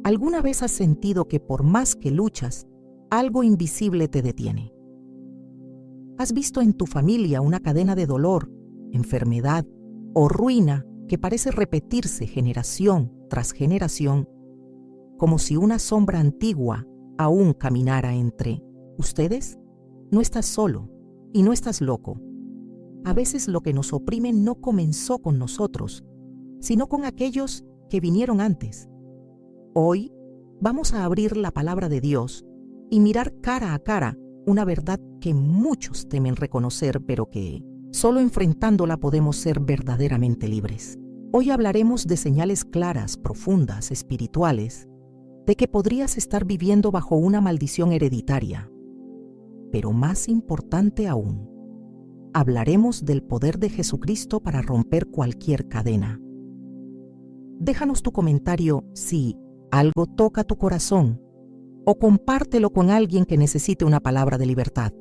¿Alguna vez has sentido que por más que luchas, algo invisible te detiene? ¿Has visto en tu familia una cadena de dolor, enfermedad o ruina que parece repetirse generación tras generación, como si una sombra antigua aún caminara entre ustedes? No estás solo y no estás loco. A veces lo que nos oprime no comenzó con nosotros, sino con aquellos que vinieron antes. Hoy vamos a abrir la palabra de Dios y mirar cara a cara una verdad que muchos temen reconocer, pero que solo enfrentándola podemos ser verdaderamente libres. Hoy hablaremos de señales claras, profundas, espirituales, de que podrías estar viviendo bajo una maldición hereditaria. Pero más importante aún, hablaremos del poder de Jesucristo para romper cualquier cadena. Déjanos tu comentario si algo toca tu corazón o compártelo con alguien que necesite una palabra de libertad.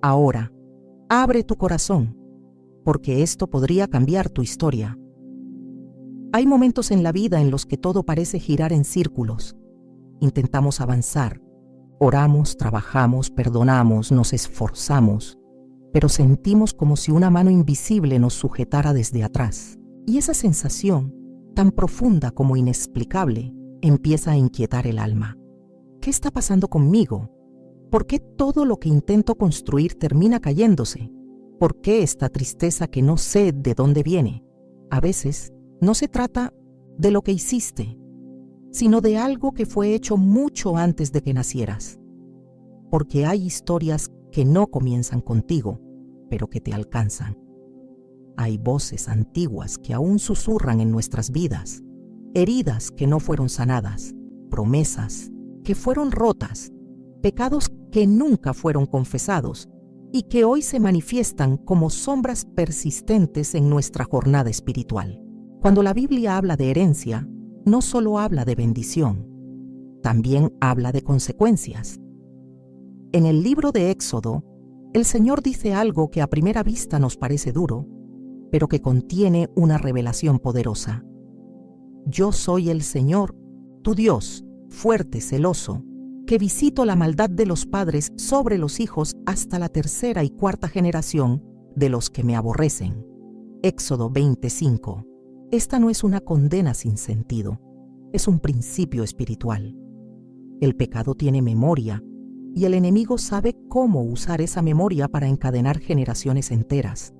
Ahora, abre tu corazón, porque esto podría cambiar tu historia. Hay momentos en la vida en los que todo parece girar en círculos. Intentamos avanzar, oramos, trabajamos, perdonamos, nos esforzamos, pero sentimos como si una mano invisible nos sujetara desde atrás. Y esa sensación, tan profunda como inexplicable, empieza a inquietar el alma. ¿Qué está pasando conmigo? ¿Por qué todo lo que intento construir termina cayéndose? ¿Por qué esta tristeza que no sé de dónde viene? A veces, no se trata de lo que hiciste, sino de algo que fue hecho mucho antes de que nacieras. Porque hay historias que no comienzan contigo, pero que te alcanzan. Hay voces antiguas que aún susurran en nuestras vidas, heridas que no fueron sanadas, promesas que fueron rotas, pecados que nunca fueron confesados y que hoy se manifiestan como sombras persistentes en nuestra jornada espiritual. Cuando la Biblia habla de herencia, no solo habla de bendición, también habla de consecuencias. En el libro de Éxodo, el Señor dice algo que a primera vista nos parece duro, pero que contiene una revelación poderosa. Yo soy el Señor, tu Dios, fuerte, celoso, que visito la maldad de los padres sobre los hijos hasta la tercera y cuarta generación de los que me aborrecen. Éxodo 25. Esta no es una condena sin sentido, es un principio espiritual. El pecado tiene memoria, y el enemigo sabe cómo usar esa memoria para encadenar generaciones enteras.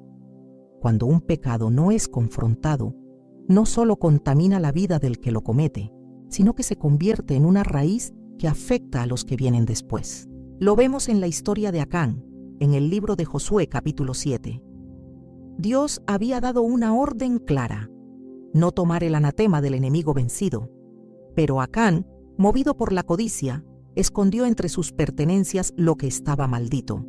Cuando un pecado no es confrontado, no solo contamina la vida del que lo comete, sino que se convierte en una raíz que afecta a los que vienen después. Lo vemos en la historia de Acán, en el libro de Josué capítulo 7. Dios había dado una orden clara: no tomar el anatema del enemigo vencido. Pero Acán, movido por la codicia, escondió entre sus pertenencias lo que estaba maldito.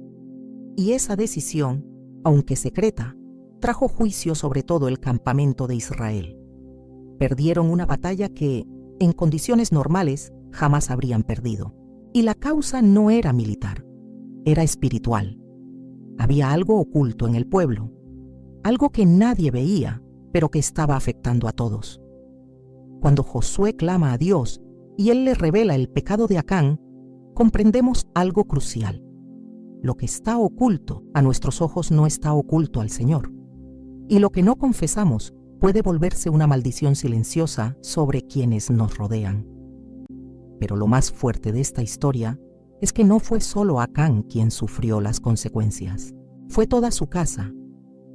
Y esa decisión, aunque secreta, trajo juicio sobre todo el campamento de Israel. Perdieron una batalla que, en condiciones normales, jamás habrían perdido. Y la causa no era militar, era espiritual. Había algo oculto en el pueblo, algo que nadie veía, pero que estaba afectando a todos. Cuando Josué clama a Dios y Él le revela el pecado de Acán, comprendemos algo crucial. Lo que está oculto a nuestros ojos no está oculto al Señor. Y lo que no confesamos puede volverse una maldición silenciosa sobre quienes nos rodean. Pero lo más fuerte de esta historia es que no fue solo Acán quien sufrió las consecuencias. Fue toda su casa,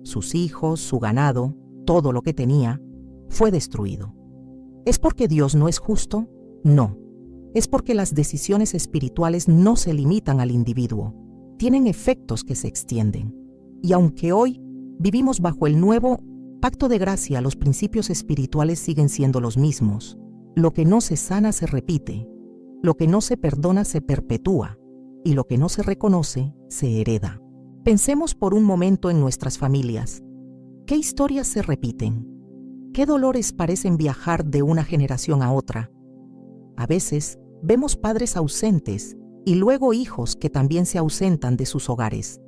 sus hijos, su ganado, todo lo que tenía, fue destruido. ¿Es porque Dios no es justo? No. Es porque las decisiones espirituales no se limitan al individuo, tienen efectos que se extienden. Y aunque hoy vivimos bajo el nuevo pacto de gracia, los principios espirituales siguen siendo los mismos. Lo que no se sana se repite, lo que no se perdona se perpetúa, y lo que no se reconoce se hereda. Pensemos por un momento en nuestras familias. ¿Qué historias se repiten? ¿Qué dolores parecen viajar de una generación a otra? A veces vemos padres ausentes y luego hijos que también se ausentan de sus hogares.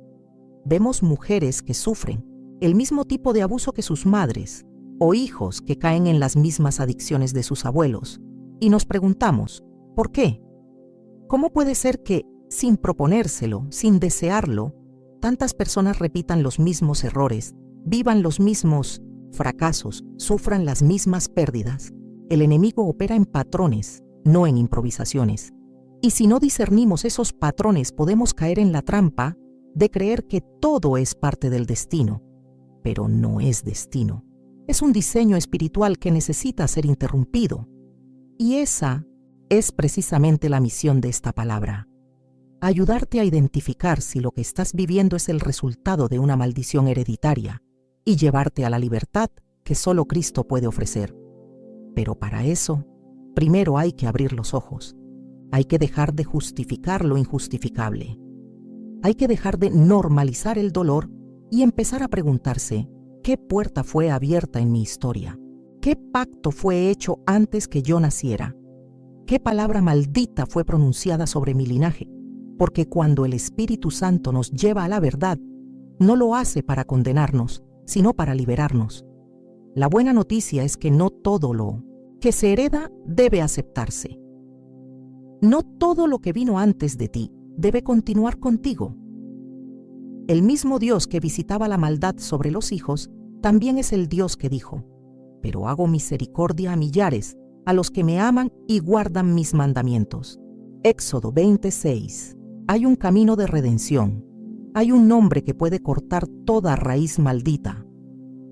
Vemos mujeres que sufren el mismo tipo de abuso que sus madres, o hijos que caen en las mismas adicciones de sus abuelos, Y nos preguntamos, ¿por qué? ¿Cómo puede ser que, sin proponérselo, sin desearlo, tantas personas repitan los mismos errores, vivan los mismos fracasos, sufran las mismas pérdidas? El enemigo opera en patrones, no en improvisaciones. Y si no discernimos esos patrones, podemos caer en la trampa de creer que todo es parte del destino. Pero no es destino. Es un diseño espiritual que necesita ser interrumpido. Y esa es precisamente la misión de esta palabra. Ayudarte a identificar si lo que estás viviendo es el resultado de una maldición hereditaria y llevarte a la libertad que solo Cristo puede ofrecer. Pero para eso, primero hay que abrir los ojos. Hay que dejar de justificar lo injustificable. Hay que dejar de normalizar el dolor y empezar a preguntarse, ¿qué puerta fue abierta en mi historia? ¿Qué pacto fue hecho antes que yo naciera? ¿Qué palabra maldita fue pronunciada sobre mi linaje? Porque cuando el Espíritu Santo nos lleva a la verdad, no lo hace para condenarnos, sino para liberarnos. La buena noticia es que no todo lo que se hereda debe aceptarse. No todo lo que vino antes de ti debe continuar contigo. El mismo Dios que visitaba la maldad sobre los hijos, también es el Dios que dijo, pero hago misericordia a millares, a los que me aman y guardan mis mandamientos. Éxodo 26. Hay un camino de redención. Hay un nombre que puede cortar toda raíz maldita.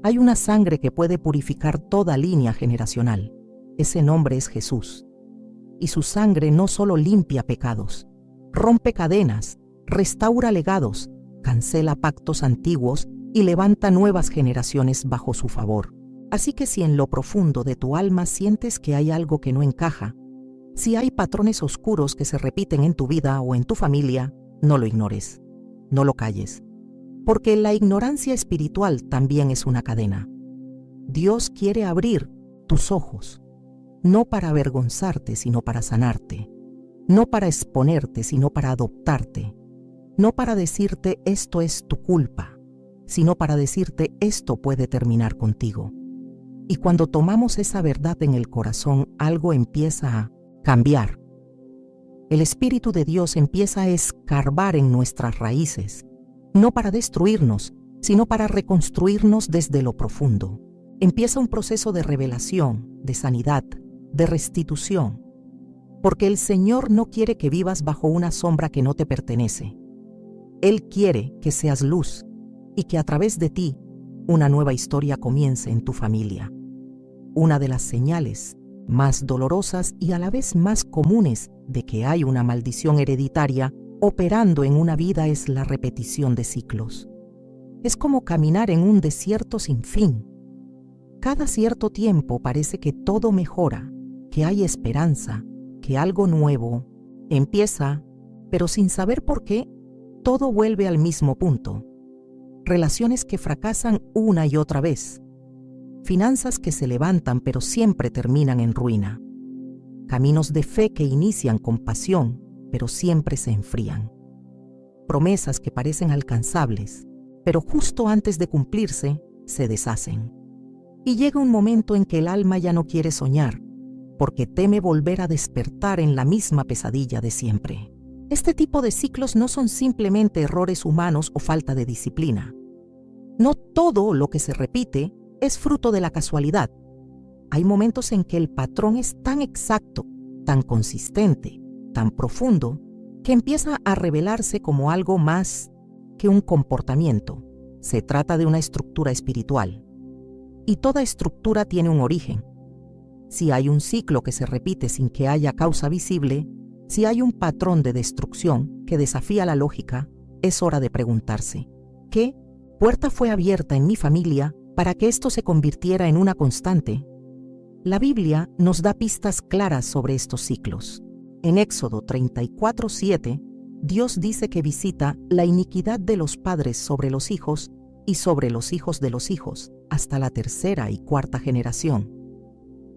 Hay una sangre que puede purificar toda línea generacional. Ese nombre es Jesús. Y su sangre no solo limpia pecados, rompe cadenas, restaura legados, cancela pactos antiguos y levanta nuevas generaciones bajo su favor. Así que si en lo profundo de tu alma sientes que hay algo que no encaja, si hay patrones oscuros que se repiten en tu vida o en tu familia, no lo ignores, no lo calles, porque la ignorancia espiritual también es una cadena. Dios quiere abrir tus ojos, no para avergonzarte, sino para sanarte, no para exponerte, sino para adoptarte, no para decirte esto es tu culpa, sino para decirte esto puede terminar contigo. Y cuando tomamos esa verdad en el corazón, algo empieza a cambiar. El Espíritu de Dios empieza a escarbar en nuestras raíces, no para destruirnos, sino para reconstruirnos desde lo profundo. Empieza un proceso de revelación, de sanidad, de restitución, porque el Señor no quiere que vivas bajo una sombra que no te pertenece. Él quiere que seas luz y que a través de ti una nueva historia comience en tu familia. Una de las señales más dolorosas y a la vez más comunes de que hay una maldición hereditaria operando en una vida es la repetición de ciclos. Es como caminar en un desierto sin fin. Cada cierto tiempo parece que todo mejora, que hay esperanza, que algo nuevo empieza, pero sin saber por qué, todo vuelve al mismo punto. Relaciones que fracasan una y otra vez. Finanzas que se levantan pero siempre terminan en ruina. Caminos de fe que inician con pasión, pero siempre se enfrían. Promesas que parecen alcanzables, pero justo antes de cumplirse, se deshacen. Y llega un momento en que el alma ya no quiere soñar, porque teme volver a despertar en la misma pesadilla de siempre. Este tipo de ciclos no son simplemente errores humanos o falta de disciplina. No todo lo que se repite es fruto de la casualidad. Hay momentos en que el patrón es tan exacto, tan consistente, tan profundo, que empieza a revelarse como algo más que un comportamiento. Se trata de una estructura espiritual. Y toda estructura tiene un origen. Si hay un ciclo que se repite sin que haya causa visible, si hay un patrón de destrucción que desafía la lógica, es hora de preguntarse, ¿qué puerta fue abierta en mi familia para que esto se convirtiera en una constante? La Biblia nos da pistas claras sobre estos ciclos. En Éxodo 34:7, Dios dice que visita la iniquidad de los padres sobre los hijos y sobre los hijos de los hijos, hasta la tercera y cuarta generación.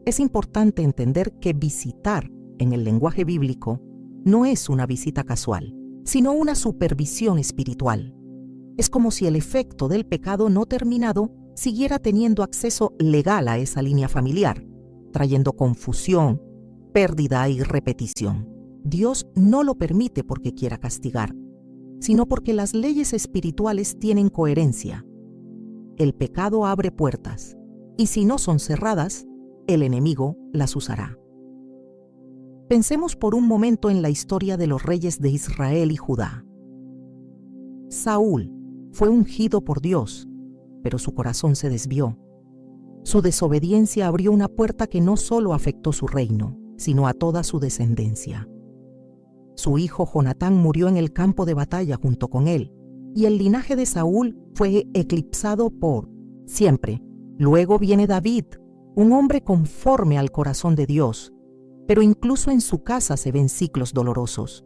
Es importante entender que visitar, en el lenguaje bíblico, no es una visita casual, sino una supervisión espiritual. Es como si el efecto del pecado no terminado siguiera teniendo acceso legal a esa línea familiar, trayendo confusión, pérdida y repetición. Dios no lo permite porque quiera castigar, sino porque las leyes espirituales tienen coherencia. El pecado abre puertas, y si no son cerradas, el enemigo las usará. Pensemos por un momento en la historia de los reyes de Israel y Judá. Saúl fue ungido por Dios, pero su corazón se desvió. Su desobediencia abrió una puerta que no solo afectó su reino, sino a toda su descendencia. Su hijo Jonatán murió en el campo de batalla junto con él, y el linaje de Saúl fue eclipsado por siempre. Luego viene David, un hombre conforme al corazón de Dios, pero incluso en su casa se ven ciclos dolorosos.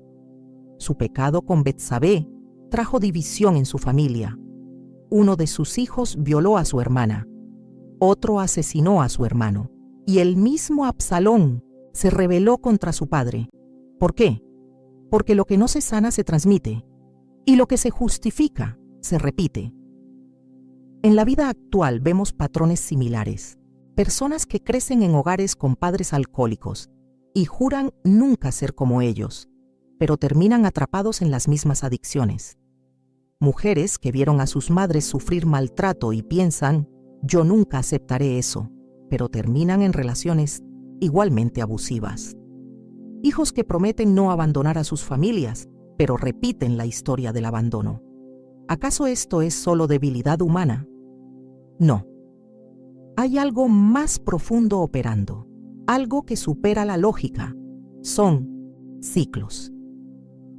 Su pecado con Betsabé trajo división en su familia. Uno de sus hijos violó a su hermana, otro asesinó a su hermano, y el mismo Absalón se rebeló contra su padre. ¿Por qué? Porque lo que no se sana se transmite, y lo que se justifica se repite. En la vida actual vemos patrones similares. Personas que crecen en hogares con padres alcohólicos y juran nunca ser como ellos, pero terminan atrapados en las mismas adicciones. Mujeres que vieron a sus madres sufrir maltrato y piensan, yo nunca aceptaré eso, pero terminan en relaciones igualmente abusivas. Hijos que prometen no abandonar a sus familias, pero repiten la historia del abandono. ¿Acaso esto es solo debilidad humana? No. Hay algo más profundo operando, algo que supera la lógica. Son ciclos.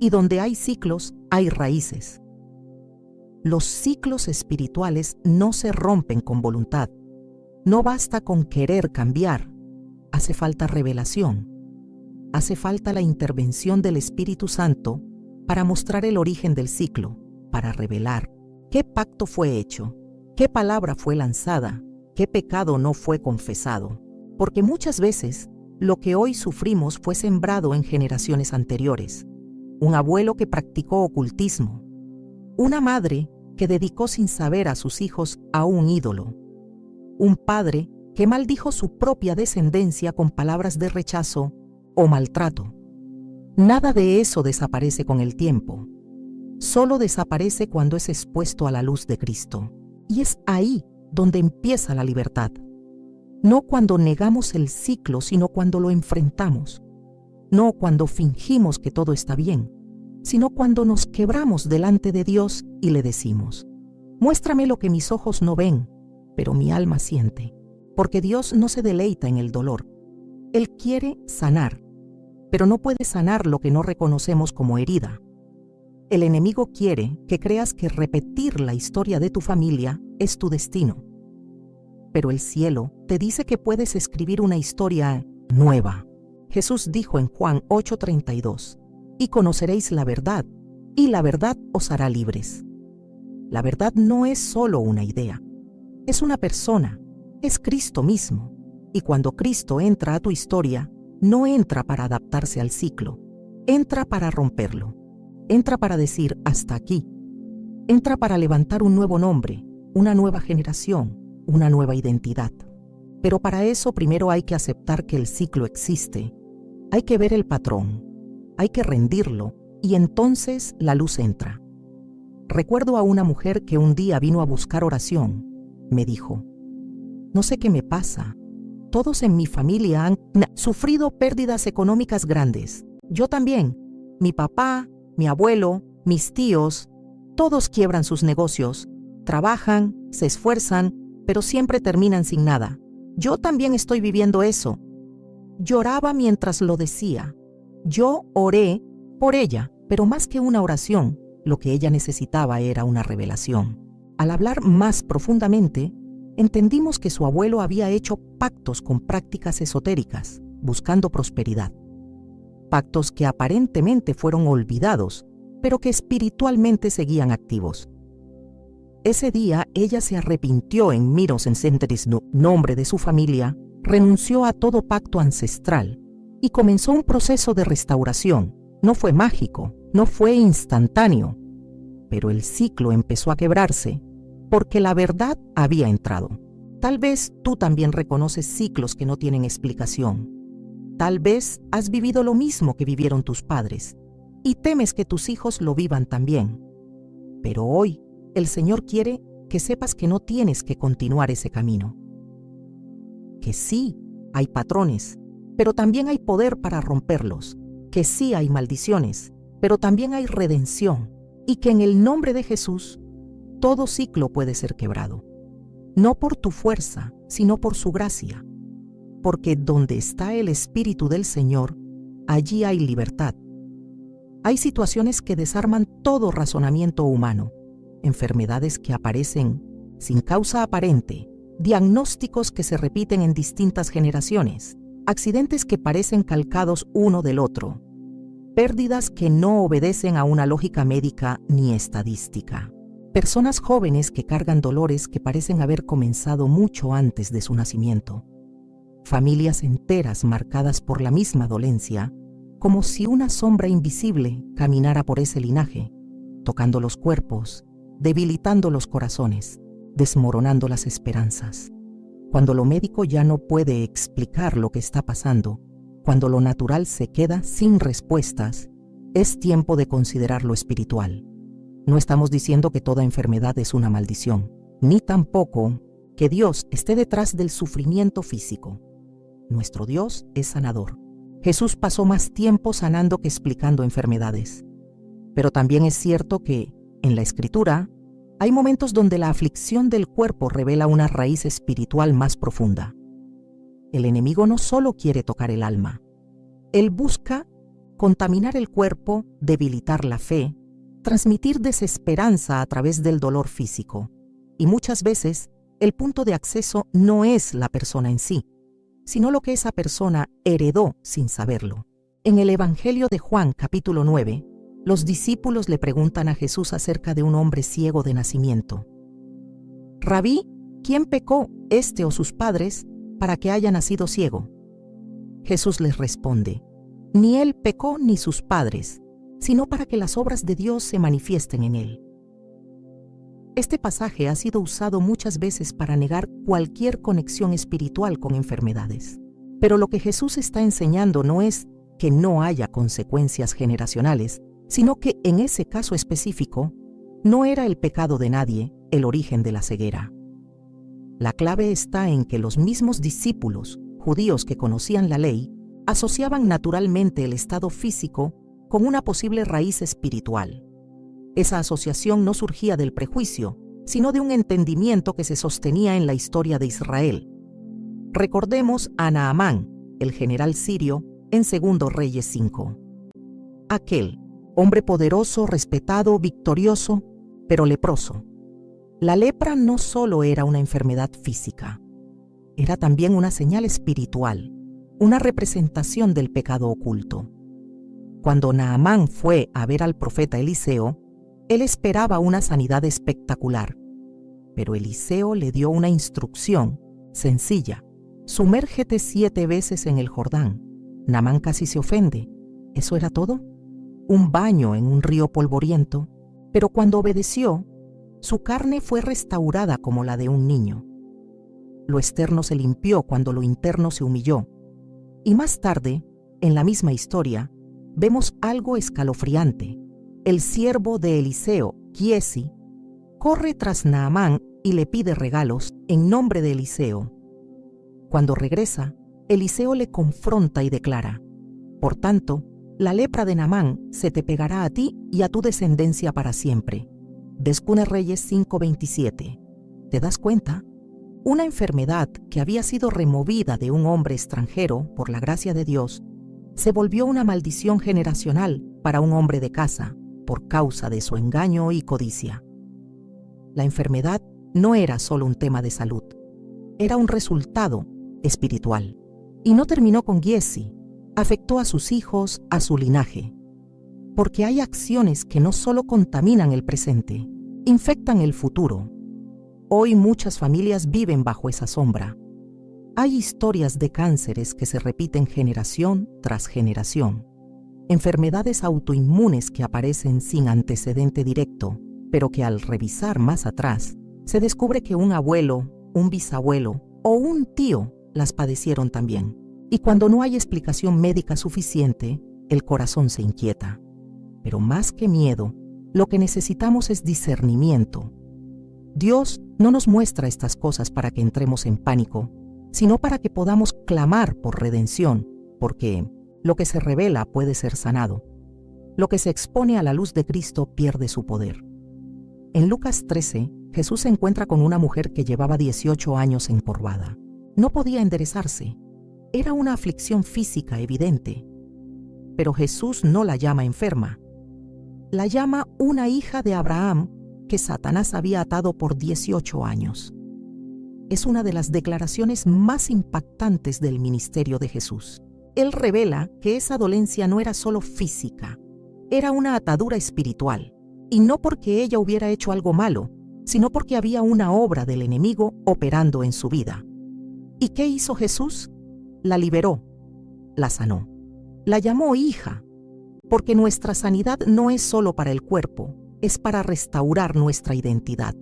Y donde hay ciclos, hay raíces. Los ciclos espirituales no se rompen con voluntad. No basta con querer cambiar. Hace falta revelación. Hace falta la intervención del Espíritu Santo para mostrar el origen del ciclo, para revelar qué pacto fue hecho, qué palabra fue lanzada, qué pecado no fue confesado. Porque muchas veces lo que hoy sufrimos fue sembrado en generaciones anteriores. Un abuelo que practicó ocultismo, una madre que dedicó sin saber a sus hijos a un ídolo, un padre que maldijo su propia descendencia con palabras de rechazo o maltrato. Nada de eso desaparece con el tiempo. Solo desaparece cuando es expuesto a la luz de Cristo. Y es ahí donde empieza la libertad. No cuando negamos el ciclo, sino cuando lo enfrentamos. No cuando fingimos que todo está bien, sino cuando nos quebramos delante de Dios y le decimos, muéstrame lo que mis ojos no ven, pero mi alma siente. Porque Dios no se deleita en el dolor. Él quiere sanar, pero no puede sanar lo que no reconocemos como herida. El enemigo quiere que creas que repetir la historia de tu familia es tu destino. Pero el cielo te dice que puedes escribir una historia nueva. Jesús dijo en Juan 8:32, y conoceréis la verdad, y la verdad os hará libres. La verdad no es solo una idea, es una persona, es Cristo mismo. Y cuando Cristo entra a tu historia, no entra para adaptarse al ciclo, entra para romperlo. Entra para decir hasta aquí. Entra para levantar un nuevo nombre, una nueva generación, una nueva identidad. Pero para eso primero hay que aceptar que el ciclo existe. Hay que ver el patrón, hay que rendirlo y entonces la luz entra. Recuerdo a una mujer que un día vino a buscar oración. Me dijo, no sé qué me pasa. Todos en mi familia han sufrido pérdidas económicas grandes. Yo también. Mi papá, mi abuelo, mis tíos, todos quiebran sus negocios, trabajan, se esfuerzan, pero siempre terminan sin nada. Yo también estoy viviendo eso. Lloraba mientras lo decía. Yo oré por ella, pero más que una oración, lo que ella necesitaba era una revelación. Al hablar más profundamente, entendimos que su abuelo había hecho pactos con prácticas esotéricas, buscando prosperidad. Pactos que aparentemente fueron olvidados, pero que espiritualmente seguían activos. Ese día ella se arrepintió en Miros en Centeris, nombre de su familia, renunció a todo pacto ancestral y comenzó un proceso de restauración. No fue mágico, no fue instantáneo, pero el ciclo empezó a quebrarse porque la verdad había entrado. Tal vez tú también reconoces ciclos que no tienen explicación. Tal vez has vivido lo mismo que vivieron tus padres y temes que tus hijos lo vivan también. Pero hoy el Señor quiere que sepas que no tienes que continuar ese camino. Que sí, hay patrones, pero también hay poder para romperlos. Que sí hay maldiciones, pero también hay redención. Y que en el nombre de Jesús, todo ciclo puede ser quebrado. No por tu fuerza, sino por su gracia. Porque donde está el Espíritu del Señor, allí hay libertad. Hay situaciones que desarman todo razonamiento humano, enfermedades que aparecen sin causa aparente, diagnósticos que se repiten en distintas generaciones, accidentes que parecen calcados uno del otro, pérdidas que no obedecen a una lógica médica ni estadística, personas jóvenes que cargan dolores que parecen haber comenzado mucho antes de su nacimiento, familias enteras marcadas por la misma dolencia, como si una sombra invisible caminara por ese linaje, tocando los cuerpos, debilitando los corazones, desmoronando las esperanzas. Cuando lo médico ya no puede explicar lo que está pasando, cuando lo natural se queda sin respuestas, es tiempo de considerar lo espiritual. No estamos diciendo que toda enfermedad es una maldición, ni tampoco que Dios esté detrás del sufrimiento físico. Nuestro Dios es sanador. Jesús pasó más tiempo sanando que explicando enfermedades. Pero también es cierto que, en la Escritura, hay momentos donde la aflicción del cuerpo revela una raíz espiritual más profunda. El enemigo no solo quiere tocar el alma. Él busca contaminar el cuerpo, debilitar la fe, transmitir desesperanza a través del dolor físico. Y muchas veces, el punto de acceso no es la persona en sí, sino lo que esa persona heredó sin saberlo. En el Evangelio de Juan, capítulo 9, los discípulos le preguntan a Jesús acerca de un hombre ciego de nacimiento. Rabí, ¿quién pecó, este o sus padres, para que haya nacido ciego? Jesús les responde, ni él pecó ni sus padres, sino para que las obras de Dios se manifiesten en él. Este pasaje ha sido usado muchas veces para negar cualquier conexión espiritual con enfermedades. Pero lo que Jesús está enseñando no es que no haya consecuencias generacionales, sino que en ese caso específico, no era el pecado de nadie el origen de la ceguera. La clave está en que los mismos discípulos, judíos que conocían la ley, asociaban naturalmente el estado físico con una posible raíz espiritual. Esa asociación no surgía del prejuicio, sino de un entendimiento que se sostenía en la historia de Israel. Recordemos a Naamán, el general sirio, en 2 Reyes 5. Aquel, hombre poderoso, respetado, victorioso, pero leproso. La lepra no solo era una enfermedad física, era también una señal espiritual, una representación del pecado oculto. Cuando Naamán fue a ver al profeta Eliseo, él esperaba una sanidad espectacular, pero Eliseo le dio una instrucción sencilla: sumérgete 7 veces en el Jordán. Naamán casi se ofende. ¿Eso era todo? Un baño en un río polvoriento, pero cuando obedeció, su carne fue restaurada como la de un niño. Lo externo se limpió cuando lo interno se humilló. Y más tarde, en la misma historia, vemos algo escalofriante. El siervo de Eliseo, Giesi, corre tras Naamán y le pide regalos en nombre de Eliseo. Cuando regresa, Eliseo le confronta y declara: por tanto, la lepra de Naamán se te pegará a ti y a tu descendencia para siempre. 2 Reyes 5:27. ¿Te das cuenta? Una enfermedad que había sido removida de un hombre extranjero por la gracia de Dios, se volvió una maldición generacional para un hombre de casa, por causa de su engaño y codicia. La enfermedad no era solo un tema de salud, era un resultado espiritual. Y no terminó con Giesi, afectó a sus hijos, a su linaje. Porque hay acciones que no solo contaminan el presente, infectan el futuro. Hoy muchas familias viven bajo esa sombra. Hay historias de cánceres que se repiten generación tras generación. Enfermedades autoinmunes que aparecen sin antecedente directo, pero que al revisar más atrás, se descubre que un abuelo, un bisabuelo o un tío las padecieron también. Y cuando no hay explicación médica suficiente, el corazón se inquieta. Pero más que miedo, lo que necesitamos es discernimiento. Dios no nos muestra estas cosas para que entremos en pánico, sino para que podamos clamar por redención, porque lo que se revela puede ser sanado. Lo que se expone a la luz de Cristo pierde su poder. En Lucas 13, Jesús se encuentra con una mujer que llevaba 18 años encorvada. No podía enderezarse. Era una aflicción física evidente. Pero Jesús no la llama enferma. La llama una hija de Abraham que Satanás había atado por 18 años. Es una de las declaraciones más impactantes del ministerio de Jesús. Él revela que esa dolencia no era solo física, era una atadura espiritual, y no porque ella hubiera hecho algo malo, sino porque había una obra del enemigo operando en su vida. ¿Y qué hizo Jesús? La liberó, la sanó, la llamó hija, porque nuestra sanidad no es solo para el cuerpo, es para restaurar nuestra identidad.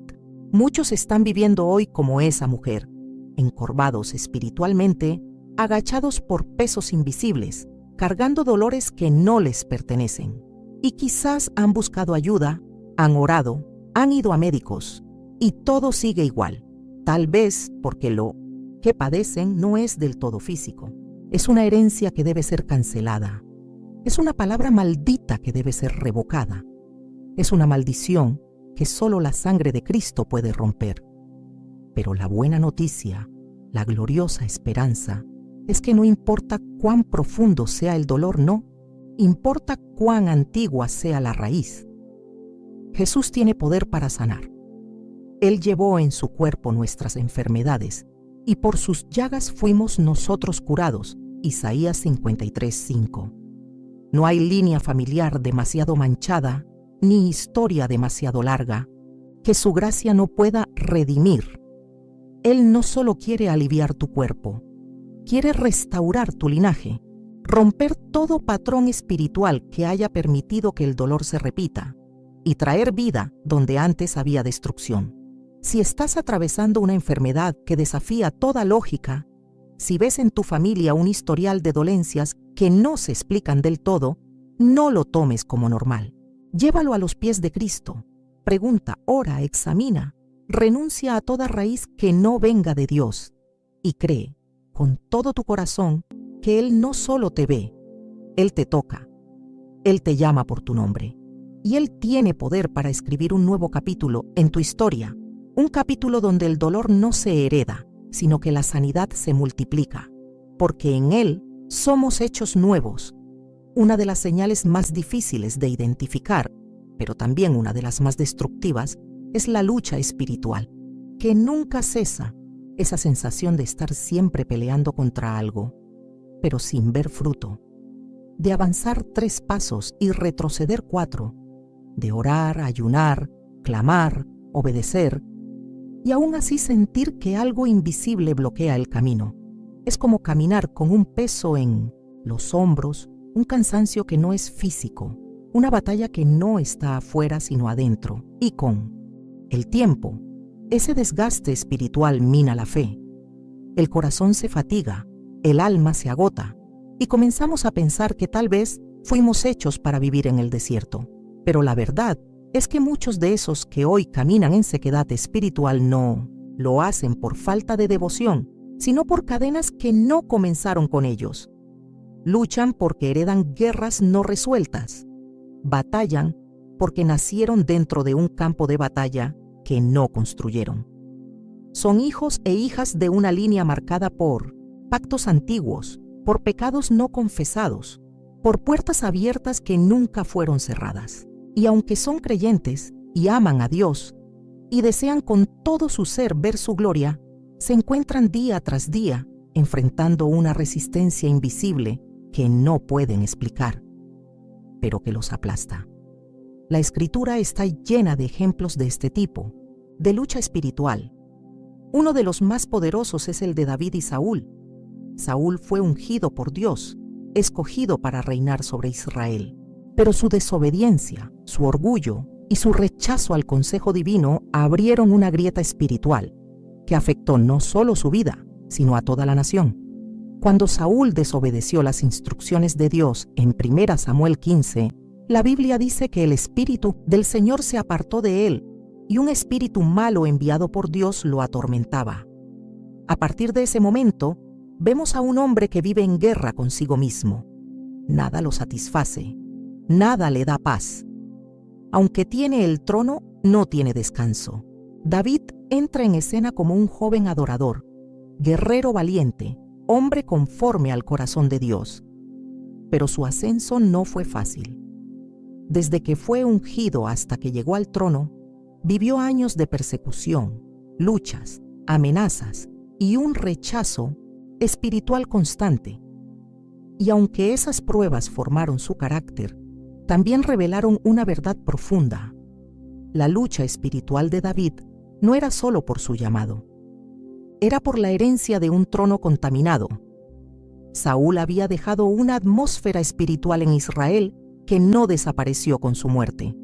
Muchos están viviendo hoy como esa mujer, encorvados espiritualmente, agachados por pesos invisibles, cargando dolores que no les pertenecen. Y quizás han buscado ayuda, han orado, han ido a médicos, y todo sigue igual. Tal vez porque lo que padecen no es del todo físico. Es una herencia que debe ser cancelada. Es una palabra maldita que debe ser revocada. Es una maldición que solo la sangre de Cristo puede romper. Pero la buena noticia, la gloriosa esperanza, es que no importa cuán profundo sea el dolor, no, importa cuán antigua sea la raíz. Jesús tiene poder para sanar. Él llevó en su cuerpo nuestras enfermedades, y por sus llagas fuimos nosotros curados. Isaías 53:5. No hay línea familiar demasiado manchada, ni historia demasiado larga, que su gracia no pueda redimir. Él no solo quiere aliviar tu cuerpo, quiere restaurar tu linaje, romper todo patrón espiritual que haya permitido que el dolor se repita y traer vida donde antes había destrucción. Si estás atravesando una enfermedad que desafía toda lógica, si ves en tu familia un historial de dolencias que no se explican del todo, no lo tomes como normal. Llévalo a los pies de Cristo. Pregunta, ora, examina, renuncia a toda raíz que no venga de Dios y cree con todo tu corazón que Él no solo te ve, Él te toca, Él te llama por tu nombre y Él tiene poder para escribir un nuevo capítulo en tu historia, un capítulo donde el dolor no se hereda, sino que la sanidad se multiplica, porque en Él somos hechos nuevos. Una de las señales más difíciles de identificar, pero también una de las más destructivas, es la lucha espiritual, que nunca cesa, esa sensación de estar siempre peleando contra algo, pero sin ver fruto, de avanzar 3 pasos y retroceder 4, de orar, ayunar, clamar, obedecer, y aún así sentir que algo invisible bloquea el camino. Es como caminar con un peso en los hombros, un cansancio que no es físico, una batalla que no está afuera sino adentro, y con el tiempo, ese desgaste espiritual mina la fe. El corazón se fatiga, el alma se agota, y comenzamos a pensar que tal vez fuimos hechos para vivir en el desierto. Pero la verdad es que muchos de esos que hoy caminan en sequedad espiritual no lo hacen por falta de devoción, sino por cadenas que no comenzaron con ellos. Luchan porque heredan guerras no resueltas. Batallan porque nacieron dentro de un campo de batalla que no construyeron. Son hijos e hijas de una línea marcada por pactos antiguos, por pecados no confesados, por puertas abiertas que nunca fueron cerradas. Y aunque son creyentes y aman a Dios y desean con todo su ser ver su gloria, se encuentran día tras día enfrentando una resistencia invisible que no pueden explicar, pero que los aplasta. La Escritura está llena de ejemplos de este tipo, de lucha espiritual. Uno de los más poderosos es el de David y Saúl. Saúl fue ungido por Dios, escogido para reinar sobre Israel. Pero su desobediencia, su orgullo y su rechazo al consejo divino abrieron una grieta espiritual que afectó no solo su vida, sino a toda la nación. Cuando Saúl desobedeció las instrucciones de Dios en 1 Samuel 15, la Biblia dice que el Espíritu del Señor se apartó de él y un espíritu malo enviado por Dios lo atormentaba. A partir de ese momento, vemos a un hombre que vive en guerra consigo mismo. Nada lo satisface, nada le da paz. Aunque tiene el trono, no tiene descanso. David entra en escena como un joven adorador, guerrero valiente, hombre conforme al corazón de Dios. Pero su ascenso no fue fácil. Desde que fue ungido hasta que llegó al trono, vivió años de persecución, luchas, amenazas y un rechazo espiritual constante. Y aunque esas pruebas formaron su carácter, también revelaron una verdad profunda. La lucha espiritual de David no era solo por su llamado. Era por la herencia de un trono contaminado. Saúl había dejado una atmósfera espiritual en Israel que no desapareció con su muerte.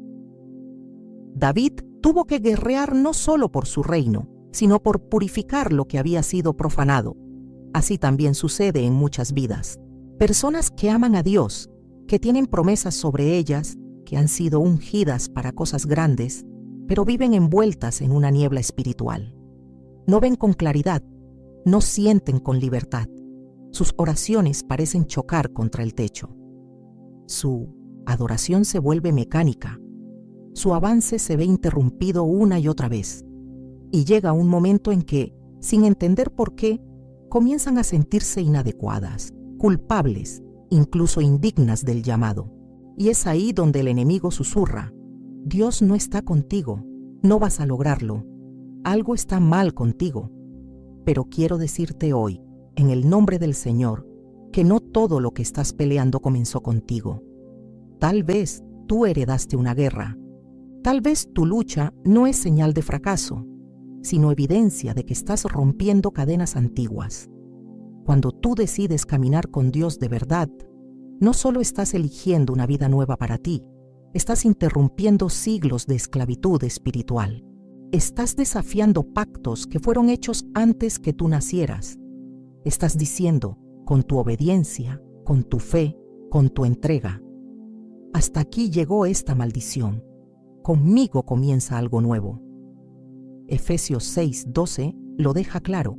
David tuvo que guerrear no solo por su reino, sino por purificar lo que había sido profanado. Así también sucede en muchas vidas. Personas que aman a Dios, que tienen promesas sobre ellas, que han sido ungidas para cosas grandes, pero viven envueltas en una niebla espiritual. No ven con claridad, no sienten con libertad. Sus oraciones parecen chocar contra el techo. Su adoración se vuelve mecánica. Su avance se ve interrumpido una y otra vez. Y llega un momento en que, sin entender por qué, comienzan a sentirse inadecuadas, culpables, incluso indignas del llamado. Y es ahí donde el enemigo susurra: Dios no está contigo, no vas a lograrlo, algo está mal contigo. Pero quiero decirte hoy, en el nombre del Señor, que no todo lo que estás peleando comenzó contigo. Tal vez tú heredaste una guerra. Tal vez tu lucha no es señal de fracaso, sino evidencia de que estás rompiendo cadenas antiguas. Cuando tú decides caminar con Dios de verdad, no solo estás eligiendo una vida nueva para ti, estás interrumpiendo siglos de esclavitud espiritual. Estás desafiando pactos que fueron hechos antes que tú nacieras. Estás diciendo, con tu obediencia, con tu fe, con tu entrega: hasta aquí llegó esta maldición. Conmigo comienza algo nuevo. Efesios 6:12 lo deja claro,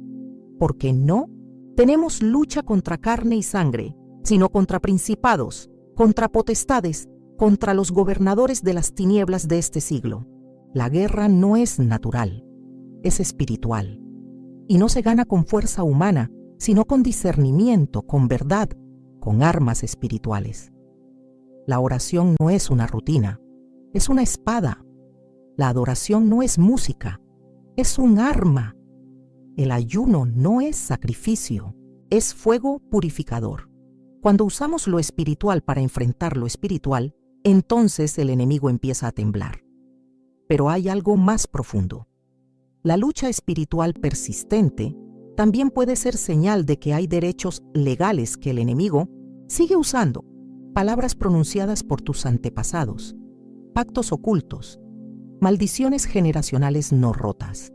porque no tenemos lucha contra carne y sangre, sino contra principados, contra potestades, contra los gobernadores de las tinieblas de este siglo. La guerra no es natural, es espiritual, y no se gana con fuerza humana, sino con discernimiento, con verdad, con armas espirituales. La oración no es una rutina, es una espada. La adoración no es música, es un arma. El ayuno no es sacrificio, es fuego purificador. Cuando usamos lo espiritual para enfrentar lo espiritual, entonces el enemigo empieza a temblar. Pero hay algo más profundo. La lucha espiritual persistente también puede ser señal de que hay derechos legales que el enemigo sigue usando, palabras pronunciadas por tus antepasados, pactos ocultos, maldiciones generacionales no rotas.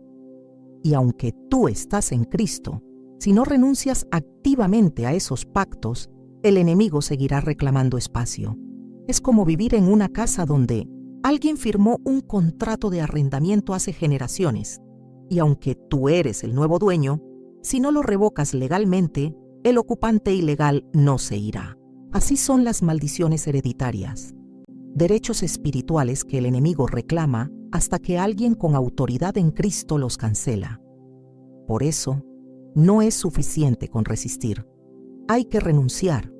Y aunque tú estás en Cristo, si no renuncias activamente a esos pactos, el enemigo seguirá reclamando espacio. Es como vivir en una casa donde alguien firmó un contrato de arrendamiento hace generaciones, y aunque tú eres el nuevo dueño, si no lo revocas legalmente, el ocupante ilegal no se irá. Así son las maldiciones hereditarias, derechos espirituales que el enemigo reclama hasta que alguien con autoridad en Cristo los cancela. Por eso, no es suficiente con resistir. Hay que renunciar.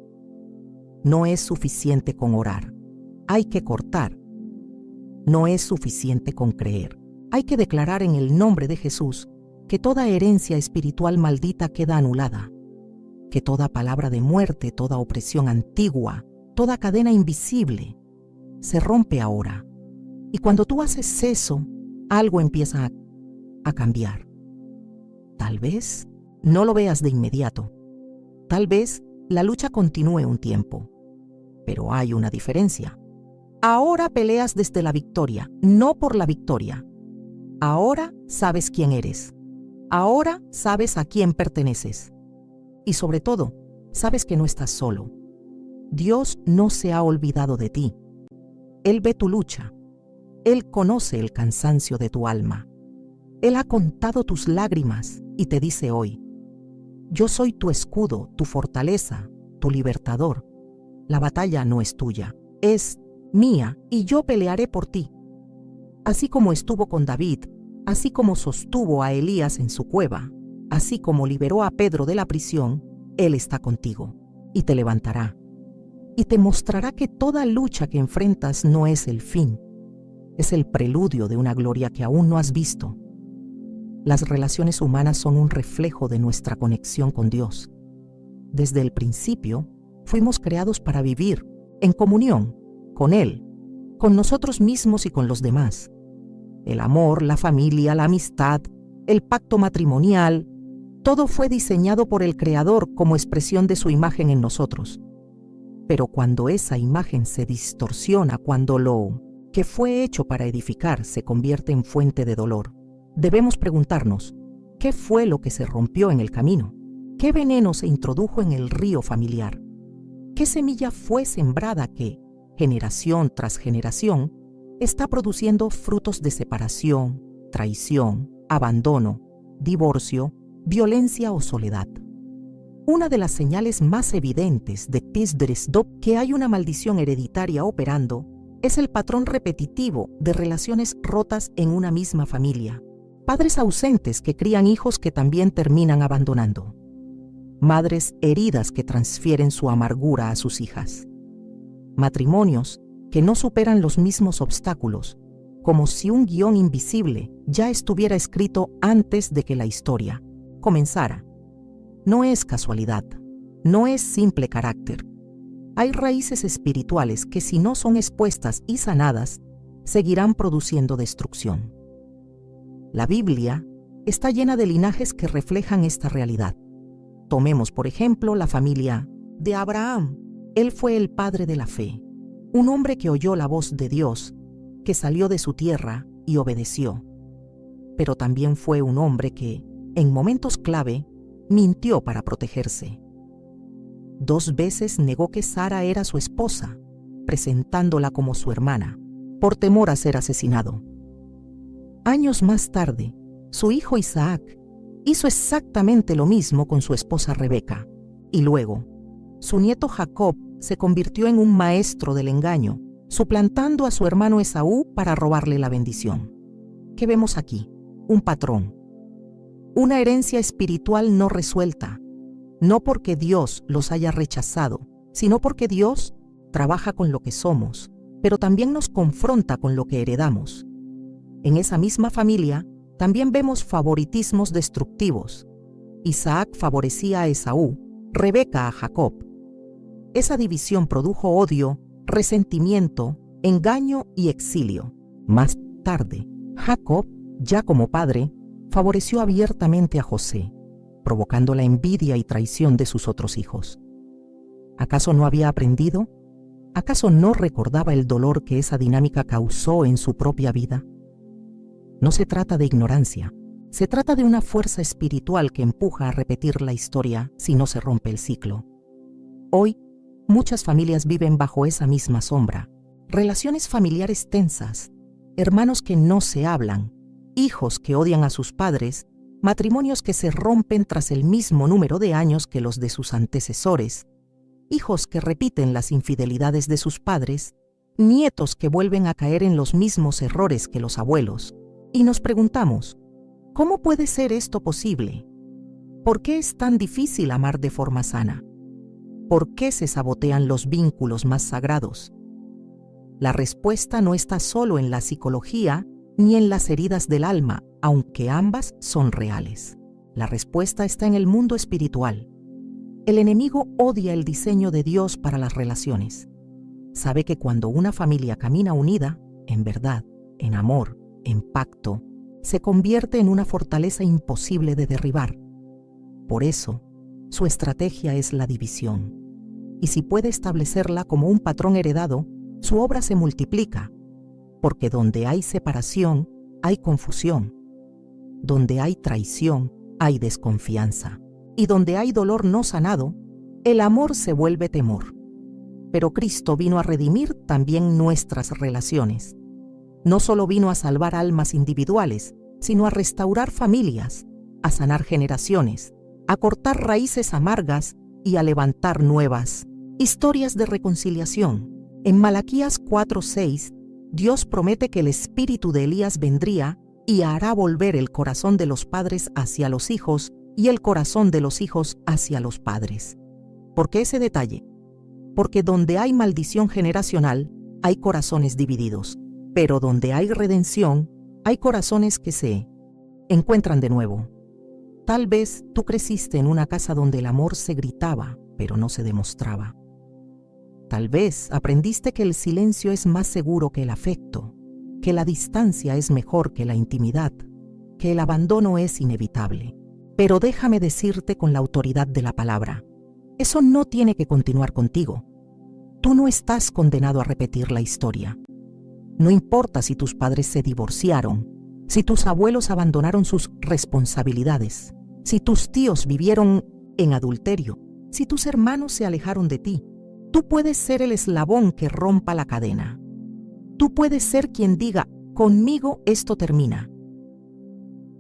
No es suficiente con orar. Hay que cortar. No es suficiente con creer. Hay que declarar en el nombre de Jesús que toda herencia espiritual maldita queda anulada, que toda palabra de muerte, toda opresión antigua, toda cadena invisible se rompe ahora. Y cuando tú haces eso, algo empieza a cambiar. Tal vez no lo veas de inmediato. Tal vez la lucha continúe un tiempo. Pero hay una diferencia. Ahora peleas desde la victoria, no por la victoria. Ahora sabes quién eres. Ahora sabes a quién perteneces. Y sobre todo, sabes que no estás solo. Dios no se ha olvidado de ti. Él ve tu lucha. Él conoce el cansancio de tu alma. Él ha contado tus lágrimas y te dice hoy: yo soy tu escudo, tu fortaleza, tu libertador. La batalla no es tuya, es mía, y yo pelearé por ti. Así como estuvo con David, así como sostuvo a Elías en su cueva, así como liberó a Pedro de la prisión, Él está contigo y te levantará. Y te mostrará que toda lucha que enfrentas no es el fin, es el preludio de una gloria que aún no has visto. Las relaciones humanas son un reflejo de nuestra conexión con Dios. Desde el principio, fuimos creados para vivir en comunión con Él, con nosotros mismos y con los demás. El amor, la familia, la amistad, el pacto matrimonial, todo fue diseñado por el Creador como expresión de su imagen en nosotros. Pero cuando esa imagen se distorsiona, cuando lo que fue hecho para edificar se convierte en fuente de dolor, debemos preguntarnos: ¿qué fue lo que se rompió en el camino? ¿Qué veneno se introdujo en el río familiar? ¿Qué semilla fue sembrada que, generación tras generación, está produciendo frutos de separación, traición, abandono, divorcio, violencia o soledad? Una de las señales más evidentes de que hay una maldición hereditaria operando es el patrón repetitivo de relaciones rotas en una misma familia. Padres ausentes que crían hijos que también terminan abandonando. Madres heridas que transfieren su amargura a sus hijas. Matrimonios que no superan los mismos obstáculos, como si un guión invisible ya estuviera escrito antes de que la historia comenzara. No es casualidad, no es simple carácter. Hay raíces espirituales que, si no son expuestas y sanadas, seguirán produciendo destrucción. La Biblia está llena de linajes que reflejan esta realidad. Tomemos, por ejemplo, la familia de Abraham. Él fue el padre de la fe, un hombre que oyó la voz de Dios, que salió de su tierra y obedeció. Pero también fue un hombre que, en momentos clave, mintió para protegerse. 2 veces negó que Sara era su esposa, presentándola como su hermana, por temor a ser asesinado. Años más tarde, su hijo Isaac hizo exactamente lo mismo con su esposa Rebeca, y luego, su nieto Jacob se convirtió en un maestro del engaño, suplantando a su hermano Esaú para robarle la bendición. ¿Qué vemos aquí? Un patrón. Una herencia espiritual no resuelta, no porque Dios los haya rechazado, sino porque Dios trabaja con lo que somos, pero también nos confronta con lo que heredamos. En esa misma familia también vemos favoritismos destructivos. Isaac favorecía a Esaú, Rebeca a Jacob. Esa división produjo odio, resentimiento, engaño y exilio. Más tarde, Jacob, ya como padre, favoreció abiertamente a José, provocando la envidia y traición de sus otros hijos. ¿Acaso no había aprendido? ¿Acaso no recordaba el dolor que esa dinámica causó en su propia vida? No se trata de ignorancia, se trata de una fuerza espiritual que empuja a repetir la historia si no se rompe el ciclo. Hoy, muchas familias viven bajo esa misma sombra, relaciones familiares tensas, hermanos que no se hablan, hijos que odian a sus padres, matrimonios que se rompen tras el mismo número de años que los de sus antecesores, hijos que repiten las infidelidades de sus padres, nietos que vuelven a caer en los mismos errores que los abuelos. Y nos preguntamos, ¿cómo puede ser esto posible? ¿Por qué es tan difícil amar de forma sana? ¿Por qué se sabotean los vínculos más sagrados? La respuesta no está solo en la psicología ni en las heridas del alma, aunque ambas son reales. La respuesta está en el mundo espiritual. El enemigo odia el diseño de Dios para las relaciones. Sabe que cuando una familia camina unida, en verdad, en amor, en pacto, se convierte en una fortaleza imposible de derribar. Por eso, su estrategia es la división. Y si puede establecerla como un patrón heredado, su obra se multiplica, porque donde hay separación, hay confusión. Donde hay traición, hay desconfianza. y donde hay dolor no sanado, el amor se vuelve temor. Pero Cristo vino a redimir también nuestras relaciones. No solo vino a salvar almas individuales, sino a restaurar familias, a sanar generaciones, a cortar raíces amargas y a levantar nuevas. Historias de reconciliación. En Malaquías 4:6, Dios promete que el espíritu de Elías vendría y hará volver el corazón de los padres hacia los hijos y el corazón de los hijos hacia los padres. ¿Por qué ese detalle? Porque donde hay maldición generacional, hay corazones divididos, pero donde hay redención, hay corazones que se encuentran de nuevo. Tal vez tú creciste en una casa donde el amor se gritaba, pero no se demostraba. Tal vez aprendiste que el silencio es más seguro que el afecto, que la distancia es mejor que la intimidad, que el abandono es inevitable. Pero déjame decirte con la autoridad de la palabra, eso no tiene que continuar contigo. Tú no estás condenado a repetir la historia. No importa si tus padres se divorciaron, si tus abuelos abandonaron sus responsabilidades, si tus tíos vivieron en adulterio, si tus hermanos se alejaron de ti. Tú puedes ser el eslabón que rompa la cadena. Tú puedes ser quien diga, conmigo esto termina.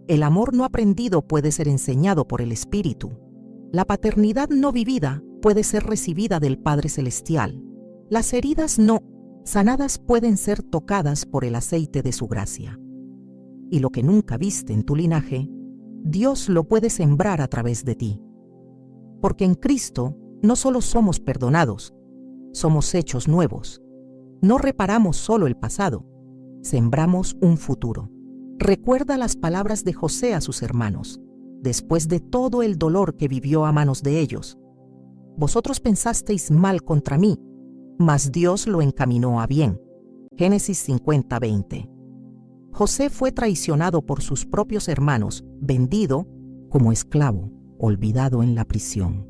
El amor no aprendido puede ser enseñado por el Espíritu. La paternidad no vivida puede ser recibida del Padre Celestial. Las heridas no sanadas pueden ser tocadas por el aceite de su gracia. Y lo que nunca viste en tu linaje, Dios lo puede sembrar a través de ti. Porque en Cristo no solo somos perdonados, somos hechos nuevos. No reparamos solo el pasado, sembramos un futuro. Recuerda las palabras de José a sus hermanos, después de todo el dolor que vivió a manos de ellos. Vosotros pensasteis mal contra mí, mas Dios lo encaminó a bien. Génesis 50:20. José fue traicionado por sus propios hermanos, vendido como esclavo, olvidado en la prisión.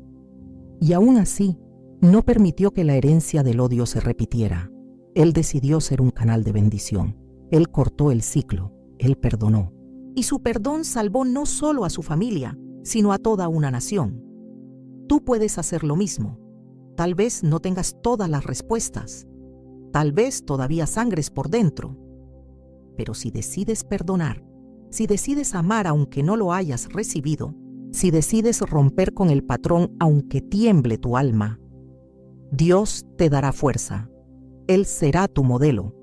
Y aún así, no permitió que la herencia del odio se repitiera. Él decidió ser un canal de bendición. Él cortó el ciclo. Él perdonó. Y su perdón salvó no solo a su familia, sino a toda una nación. Tú puedes hacer lo mismo. Tal vez no tengas todas las respuestas. Tal vez todavía sangres por dentro. Pero si decides perdonar, si decides amar aunque no lo hayas recibido, si decides romper con el patrón aunque tiemble tu alma, Dios te dará fuerza. Él será tu modelo.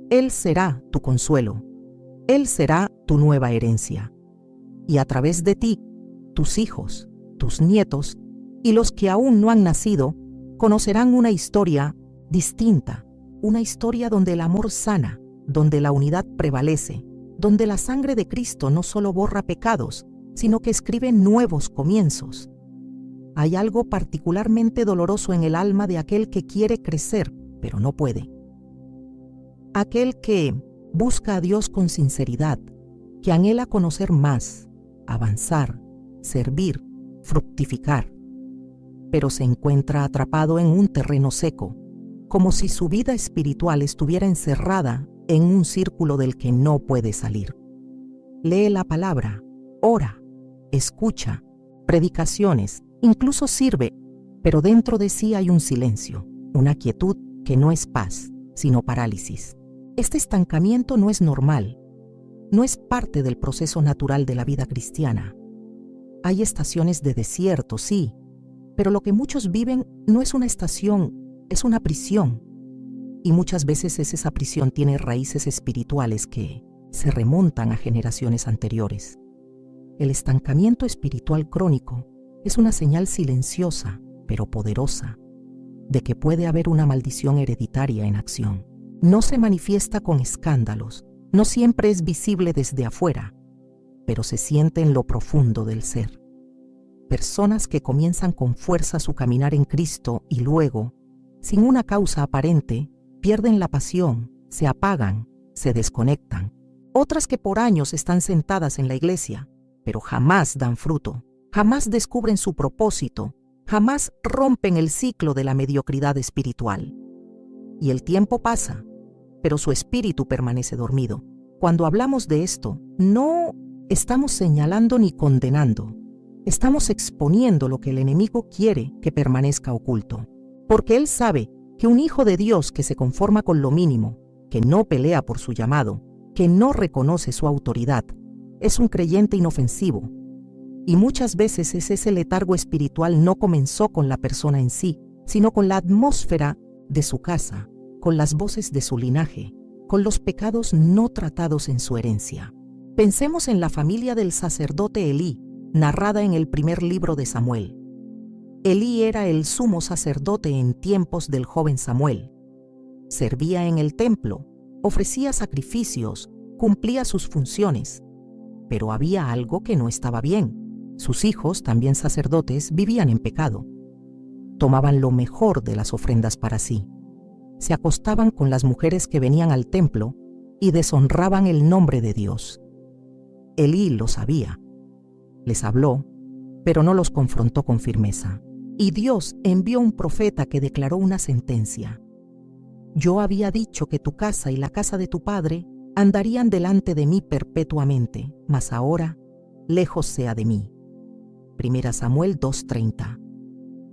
Él será tu consuelo. Él será tu nueva herencia. Y a través de ti, tus hijos, tus nietos y los que aún no han nacido, conocerán una historia distinta, una historia donde el amor sana, donde la unidad prevalece, donde la sangre de Cristo no solo borra pecados, sino que escribe nuevos comienzos. Hay algo particularmente doloroso en el alma de aquel que quiere crecer, pero no puede. Aquel que busca a Dios con sinceridad, que anhela conocer más, avanzar, servir, fructificar, pero se encuentra atrapado en un terreno seco, como si su vida espiritual estuviera encerrada en un círculo del que no puede salir. Lee la palabra, ora, escucha, predicaciones, incluso sirve, pero dentro de sí hay un silencio, una quietud que no es paz, sino parálisis. Este estancamiento no es normal, no es parte del proceso natural de la vida cristiana. Hay estaciones de desierto, sí, pero lo que muchos viven no es una estación, es una prisión. Y muchas veces esa prisión tiene raíces espirituales que se remontan a generaciones anteriores. El estancamiento espiritual crónico es una señal silenciosa, pero poderosa, de que puede haber una maldición hereditaria en acción. No se manifiesta con escándalos, no siempre es visible desde afuera, pero se siente en lo profundo del ser. Personas que comienzan con fuerza su caminar en Cristo y luego, sin una causa aparente, pierden la pasión, se apagan, se desconectan. Otras que por años están sentadas en la iglesia, pero jamás dan fruto, jamás descubren su propósito, jamás rompen el ciclo de la mediocridad espiritual. Y el tiempo pasa, pero su espíritu permanece dormido. Cuando hablamos de esto, no estamos señalando ni condenando. Estamos exponiendo lo que el enemigo quiere que permanezca oculto, porque él sabe que un hijo de Dios que se conforma con lo mínimo, que no pelea por su llamado, que no reconoce su autoridad, es un creyente inofensivo. Y muchas veces ese letargo espiritual no comenzó con la persona en sí, sino con la atmósfera de su casa, con las voces de su linaje, con los pecados no tratados en su herencia. Pensemos en la familia del sacerdote Elí, narrada en el primer libro de Samuel. Elí era el sumo sacerdote en tiempos del joven Samuel. Servía en el templo, ofrecía sacrificios, cumplía sus funciones. Pero había algo que no estaba bien. Sus hijos, también sacerdotes, vivían en pecado. Tomaban lo mejor de las ofrendas para sí. Se acostaban con las mujeres que venían al templo y deshonraban el nombre de Dios. Elí lo sabía. Les habló, pero no los confrontó con firmeza. Y Dios envió un profeta que declaró una sentencia. Yo había dicho que tu casa y la casa de tu padre andarían delante de mí perpetuamente, mas ahora, lejos sea de mí. 1 Samuel 2:30.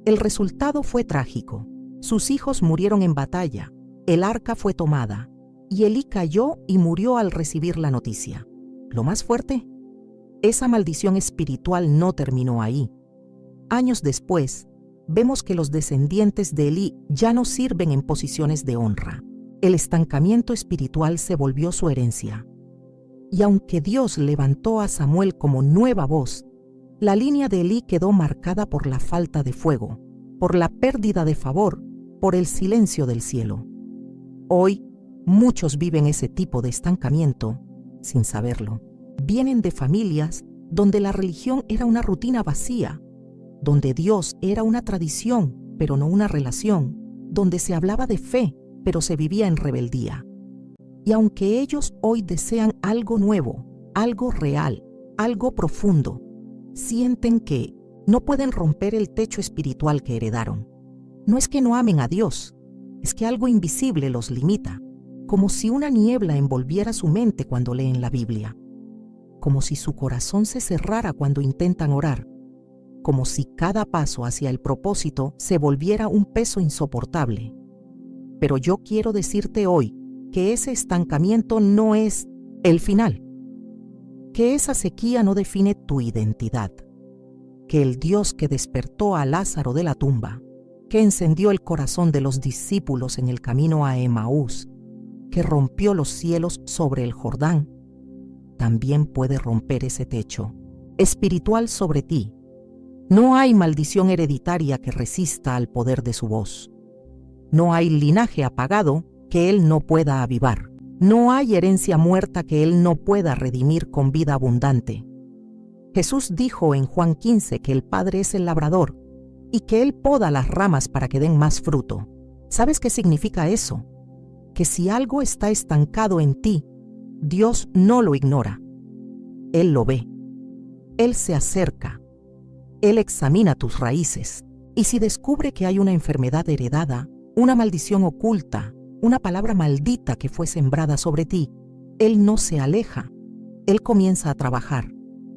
El resultado fue trágico. Sus hijos murieron en batalla, el arca fue tomada, y Elí cayó y murió al recibir la noticia. Lo más fuerte, esa maldición espiritual no terminó ahí. Años después, vemos que los descendientes de Elí ya no sirven en posiciones de honra. El estancamiento espiritual se volvió su herencia. Y aunque Dios levantó a Samuel como nueva voz, la línea de Elí quedó marcada por la falta de fuego, por la pérdida de favor, por el silencio del cielo. Hoy, muchos viven ese tipo de estancamiento sin saberlo. Vienen de familias donde la religión era una rutina vacía, donde Dios era una tradición, pero no una relación, donde se hablaba de fe, pero se vivía en rebeldía. Y aunque ellos hoy desean algo nuevo, algo real, algo profundo, sienten que no pueden romper el techo espiritual que heredaron. No es que no amen a Dios, es que algo invisible los limita, como si una niebla envolviera su mente cuando leen la Biblia, como si su corazón se cerrara cuando intentan orar, como si cada paso hacia el propósito se volviera un peso insoportable. Pero yo quiero decirte hoy que ese estancamiento no es el final, que esa sequía no define tu identidad, que el Dios que despertó a Lázaro de la tumba, que encendió el corazón de los discípulos en el camino a Emaús, que rompió los cielos sobre el Jordán, también puede romper ese techo espiritual sobre ti. No hay maldición hereditaria que resista al poder de su voz. No hay linaje apagado que Él no pueda avivar. No hay herencia muerta que Él no pueda redimir con vida abundante. Jesús dijo en Juan 15 que el Padre es el labrador y que Él poda las ramas para que den más fruto. ¿Sabes qué significa eso? Que si algo está estancado en ti, Dios no lo ignora. Él lo ve. Él se acerca. Él examina tus raíces. Y si descubre que hay una enfermedad heredada, una maldición oculta, una palabra maldita que fue sembrada sobre ti, Él no se aleja. Él comienza a trabajar.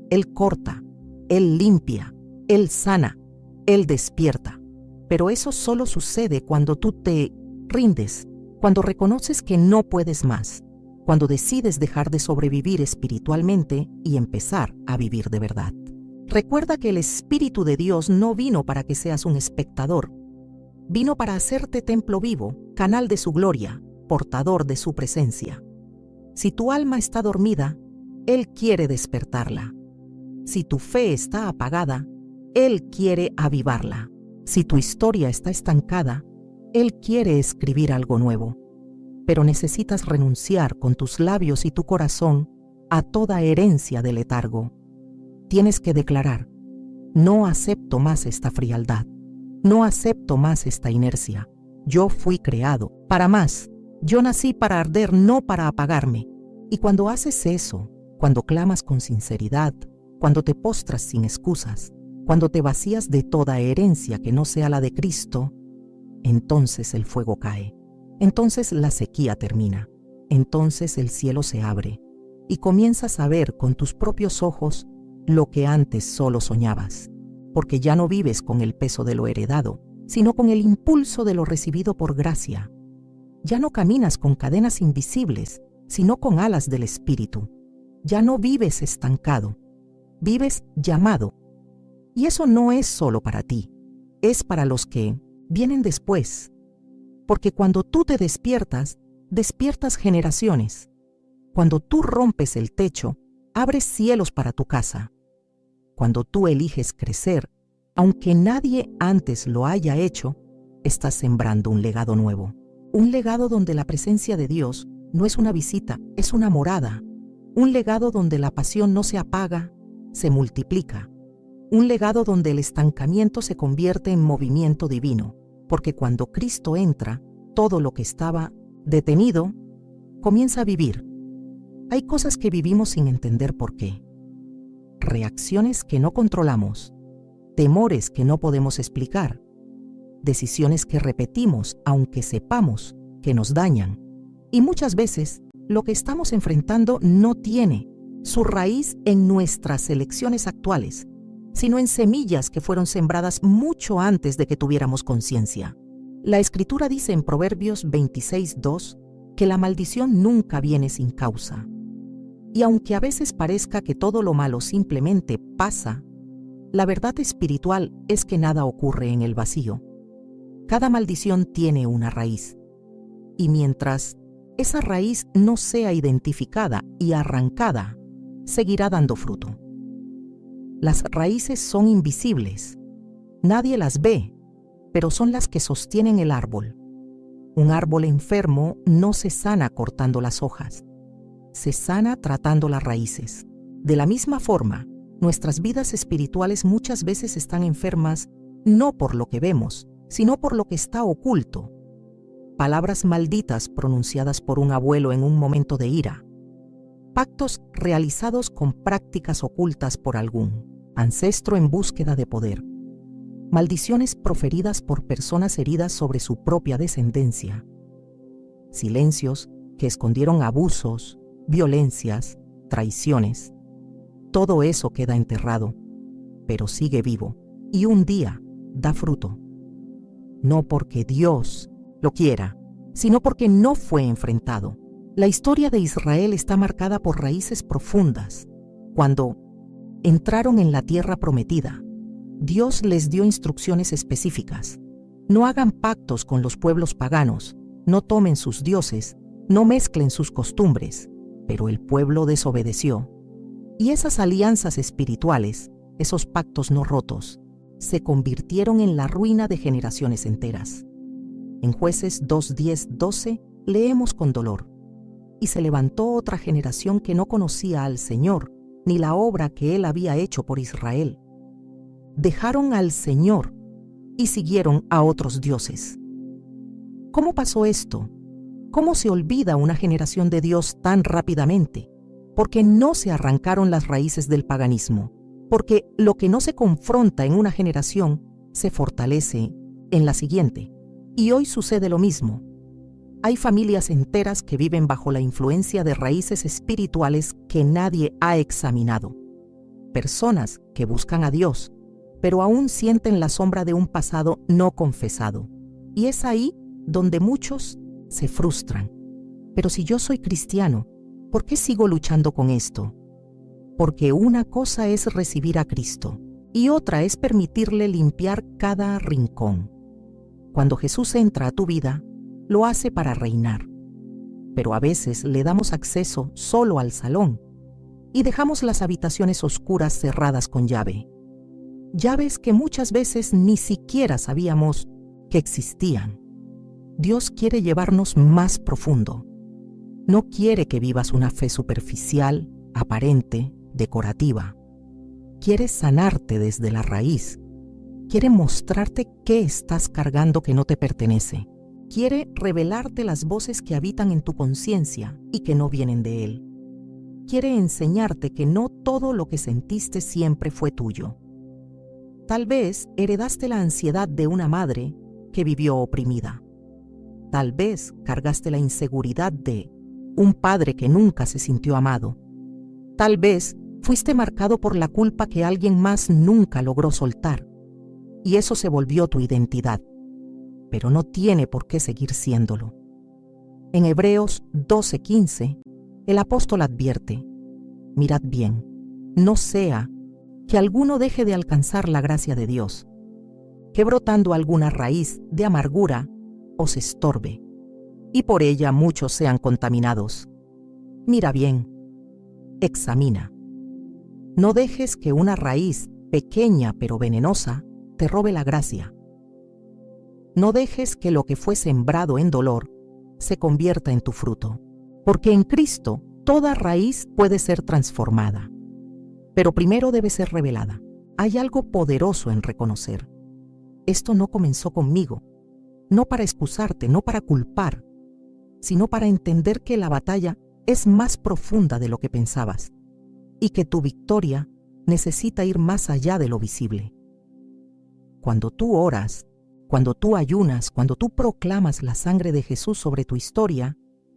Él corta. Él limpia. Él sana. Él despierta. Pero eso solo sucede cuando tú te rindes, cuando reconoces que no puedes más, cuando decides dejar de sobrevivir espiritualmente y empezar a vivir de verdad. Recuerda que el Espíritu de Dios no vino para que seas un espectador. Vino para hacerte templo vivo, canal de su gloria, portador de su presencia. Si tu alma está dormida, Él quiere despertarla. Si tu fe está apagada, Él quiere avivarla. Si tu historia está estancada, Él quiere escribir algo nuevo. Pero necesitas renunciar con tus labios y tu corazón a toda herencia de letargo. Tienes que declarar: no acepto más esta frialdad. No acepto más esta inercia. Yo fui creado para más. Yo nací para arder, no para apagarme. Y cuando haces eso, cuando clamas con sinceridad, cuando te postras sin excusas, cuando te vacías de toda herencia que no sea la de Cristo, entonces el fuego cae. Entonces la sequía termina. Entonces el cielo se abre y comienzas a ver con tus propios ojos lo que antes solo soñabas, porque ya no vives con el peso de lo heredado, sino con el impulso de lo recibido por gracia. Ya no caminas con cadenas invisibles, sino con alas del Espíritu. Ya no vives estancado, vives llamado. Y eso no es solo para ti, es para los que vienen después. Porque cuando tú te despiertas, despiertas generaciones. Cuando tú rompes el techo, abres cielos para tu casa. Cuando tú eliges crecer, aunque nadie antes lo haya hecho, estás sembrando un legado nuevo. Un legado donde la presencia de Dios no es una visita, es una morada. Un legado donde la pasión no se apaga, se multiplica. Un legado donde el estancamiento se convierte en movimiento divino, porque cuando Cristo entra, todo lo que estaba detenido comienza a vivir. Hay cosas que vivimos sin entender por qué. Reacciones que no controlamos, temores que no podemos explicar, decisiones que repetimos aunque sepamos que nos dañan. Y muchas veces lo que estamos enfrentando no tiene su raíz en nuestras elecciones actuales, sino en semillas que fueron sembradas mucho antes de que tuviéramos conciencia. La Escritura dice en Proverbios 26:2 que la maldición nunca viene sin causa. Y aunque a veces parezca que todo lo malo simplemente pasa, la verdad espiritual es que nada ocurre en el vacío. Cada maldición tiene una raíz. Y mientras esa raíz no sea identificada y arrancada, seguirá dando fruto. Las raíces son invisibles. Nadie las ve, pero son las que sostienen el árbol. Un árbol enfermo no se sana cortando las hojas. Se sana tratando las raíces. De la misma forma, nuestras vidas espirituales muchas veces están enfermas no por lo que vemos, sino por lo que está oculto. Palabras malditas pronunciadas por un abuelo en un momento de ira. Pactos realizados con prácticas ocultas por algún ancestro en búsqueda de poder. Maldiciones proferidas por personas heridas sobre su propia descendencia. Silencios que escondieron abusos, violencias, traiciones. Todo eso queda enterrado, pero sigue vivo y un día da fruto. No porque Dios lo quiera, sino porque no fue enfrentado. La historia de Israel está marcada por raíces profundas. Cuando entraron en la tierra prometida, Dios les dio instrucciones específicas. No hagan pactos con los pueblos paganos, no tomen sus dioses, no mezclen sus costumbres. Pero el pueblo desobedeció. Y esas alianzas espirituales, esos pactos no rotos, se convirtieron en la ruina de generaciones enteras. En Jueces 2:10-12 leemos con dolor: y se levantó otra generación que no conocía al Señor, ni la obra que Él había hecho por Israel. Dejaron al Señor y siguieron a otros dioses. ¿Cómo pasó esto? ¿Cómo se olvida una generación de Dios tan rápidamente? Porque no se arrancaron las raíces del paganismo. Porque lo que no se confronta en una generación se fortalece en la siguiente. Y hoy sucede lo mismo. Hay familias enteras que viven bajo la influencia de raíces espirituales que nadie ha examinado. Personas que buscan a Dios, pero aún sienten la sombra de un pasado no confesado. Y es ahí donde muchos se frustran. Pero si yo soy cristiano, ¿por qué sigo luchando con esto? Porque una cosa es recibir a Cristo y otra es permitirle limpiar cada rincón. Cuando Jesús entra a tu vida, lo hace para reinar. Pero a veces le damos acceso solo al salón y dejamos las habitaciones oscuras cerradas con llave. Llaves que muchas veces ni siquiera sabíamos que existían. Dios quiere llevarnos más profundo. No quiere que vivas una fe superficial, aparente, decorativa. Quiere sanarte desde la raíz. Quiere mostrarte qué estás cargando que no te pertenece. Quiere revelarte las voces que habitan en tu conciencia y que no vienen de Él. Quiere enseñarte que no todo lo que sentiste siempre fue tuyo. Tal vez heredaste la ansiedad de una madre que vivió oprimida. Tal vez cargaste la inseguridad de un padre que nunca se sintió amado. Tal vez Fuiste marcado por la culpa que alguien más nunca logró soltar, y eso se volvió tu identidad, pero no tiene por qué seguir siéndolo. En Hebreos 12:15, el apóstol advierte: mirad bien, no sea que alguno deje de alcanzar la gracia de Dios, que brotando alguna raíz de amargura os estorbe, y por ella muchos sean contaminados. Mira bien, examina. No dejes que una raíz pequeña pero venenosa te robe la gracia. No dejes que lo que fue sembrado en dolor se convierta en tu fruto, porque en Cristo toda raíz puede ser transformada, pero primero debe ser revelada. Hay algo poderoso en reconocer: esto no comenzó conmigo, no para excusarte, no para culpar, sino para entender que la batalla es más profunda de lo que pensabas y que tu victoria necesita ir más allá de lo visible. Cuando tú oras, cuando tú ayunas, cuando tú proclamas la sangre de Jesús sobre tu historia,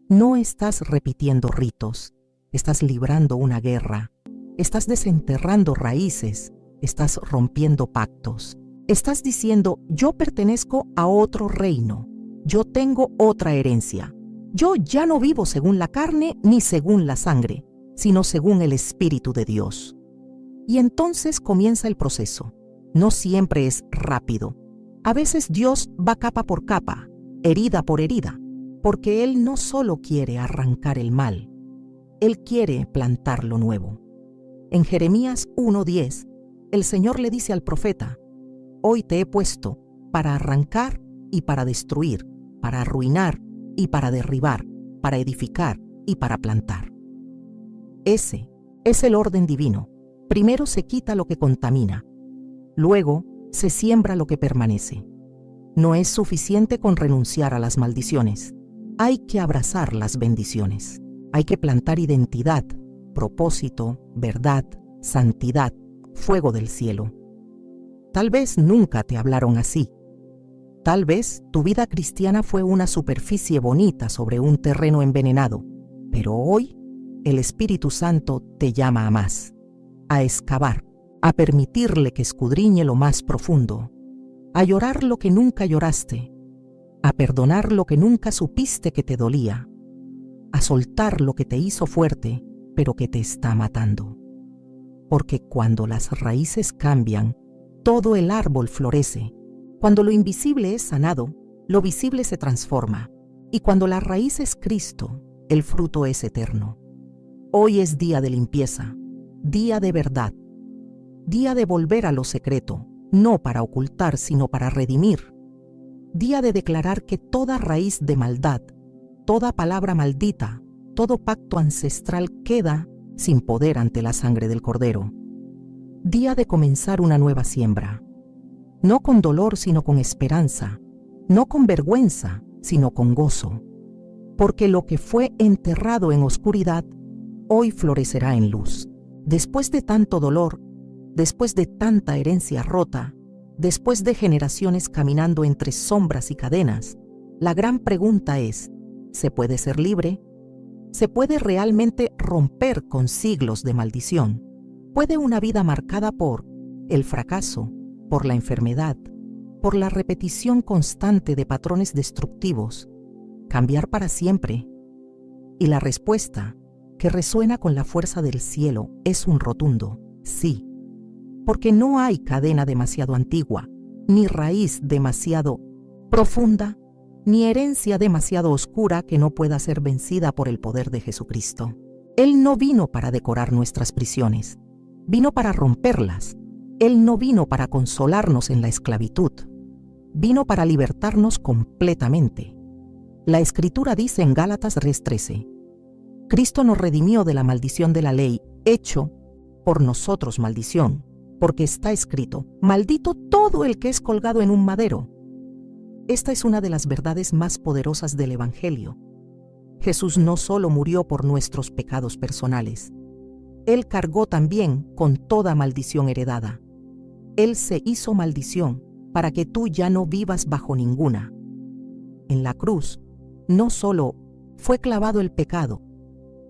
no estás repitiendo ritos, estás librando una guerra, estás desenterrando raíces, estás rompiendo pactos. Estás diciendo: yo pertenezco a otro reino, yo tengo otra herencia. Yo ya no vivo según la carne ni según la sangre, sino según el Espíritu de Dios. Y entonces comienza el proceso. No siempre es rápido. A veces Dios va capa por capa, herida por herida, porque Él no solo quiere arrancar el mal, Él quiere plantar lo nuevo. En Jeremías 1:10, el Señor le dice al profeta: hoy te he puesto para arrancar y para destruir, para arruinar y para derribar, para edificar y para plantar. Ese es el orden divino. Primero se quita lo que contamina, luego se siembra lo que permanece. No es suficiente con renunciar a las maldiciones. Hay que abrazar las bendiciones. Hay que plantar identidad, propósito, verdad, santidad, fuego del cielo. Tal vez nunca te hablaron así. Tal vez tu vida cristiana fue una superficie bonita sobre un terreno envenenado, pero hoy el Espíritu Santo te llama a más, a excavar, a permitirle que escudriñe lo más profundo, a llorar lo que nunca lloraste, a perdonar lo que nunca supiste que te dolía, a soltar lo que te hizo fuerte, pero que te está matando. Porque cuando las raíces cambian, todo el árbol florece. Cuando lo invisible es sanado, lo visible se transforma. Y cuando la raíz es Cristo, el fruto es eterno. Hoy es día de limpieza, día de verdad, día de volver a lo secreto, no para ocultar, sino para redimir. Día de declarar que toda raíz de maldad, toda palabra maldita, todo pacto ancestral queda sin poder ante la sangre del Cordero. Día de comenzar una nueva siembra. No con dolor, sino con esperanza. No con vergüenza, sino con gozo. Porque lo que fue enterrado en oscuridad, hoy florecerá en luz. Después de tanto dolor, después de tanta herencia rota, después de generaciones caminando entre sombras y cadenas, la gran pregunta es: ¿se puede ser libre? ¿Se puede realmente romper con siglos de maldición? ¿Puede una vida marcada por el fracaso, por la enfermedad, por la repetición constante de patrones destructivos, cambiar para siempre? Y la respuesta, que resuena con la fuerza del cielo, es un rotundo sí. Porque no hay cadena demasiado antigua, ni raíz demasiado profunda, ni herencia demasiado oscura que no pueda ser vencida por el poder de Jesucristo. Él no vino para decorar nuestras prisiones, vino para romperlas. Él no vino para consolarnos en la esclavitud, vino para libertarnos completamente. La Escritura dice en Gálatas 3:13, Cristo nos redimió de la maldición de la ley, hecho por nosotros maldición, porque está escrito: maldito todo el que es colgado en un madero. Esta es una de las verdades más poderosas del Evangelio. Jesús no solo murió por nuestros pecados personales, Él cargó también con toda maldición heredada. Él se hizo maldición para que tú ya no vivas bajo ninguna. En la cruz, no solo fue clavado el pecado,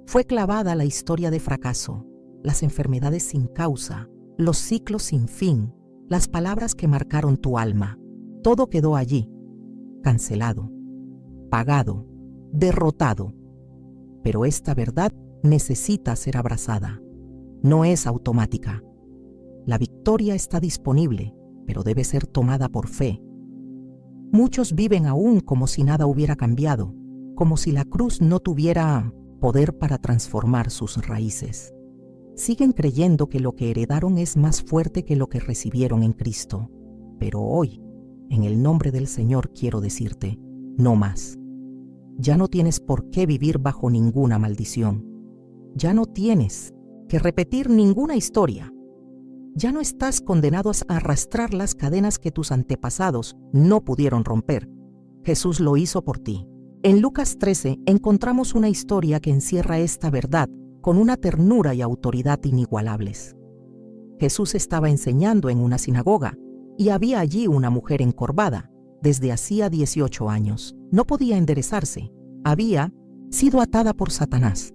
fue clavada la historia de fracaso, las enfermedades sin causa, los ciclos sin fin, las palabras que marcaron tu alma. Todo quedó allí, cancelado, pagado, derrotado. Pero esta verdad necesita ser abrazada. No es automática. La victoria está disponible, pero debe ser tomada por fe. Muchos viven aún como si nada hubiera cambiado, como si la cruz no tuviera poder para transformar sus raíces. Siguen creyendo que lo que heredaron es más fuerte que lo que recibieron en Cristo. Pero hoy, en el nombre del Señor, quiero decirte, no más. Ya no tienes por qué vivir bajo ninguna maldición. Ya no tienes que repetir ninguna historia. Ya no estás condenado a arrastrar las cadenas que tus antepasados no pudieron romper. Jesús lo hizo por ti. En Lucas 13 encontramos una historia que encierra esta verdad con una ternura y autoridad inigualables. Jesús estaba enseñando en una sinagoga y había allí una mujer encorvada desde hacía 18 años. No podía enderezarse. Había sido atada por Satanás.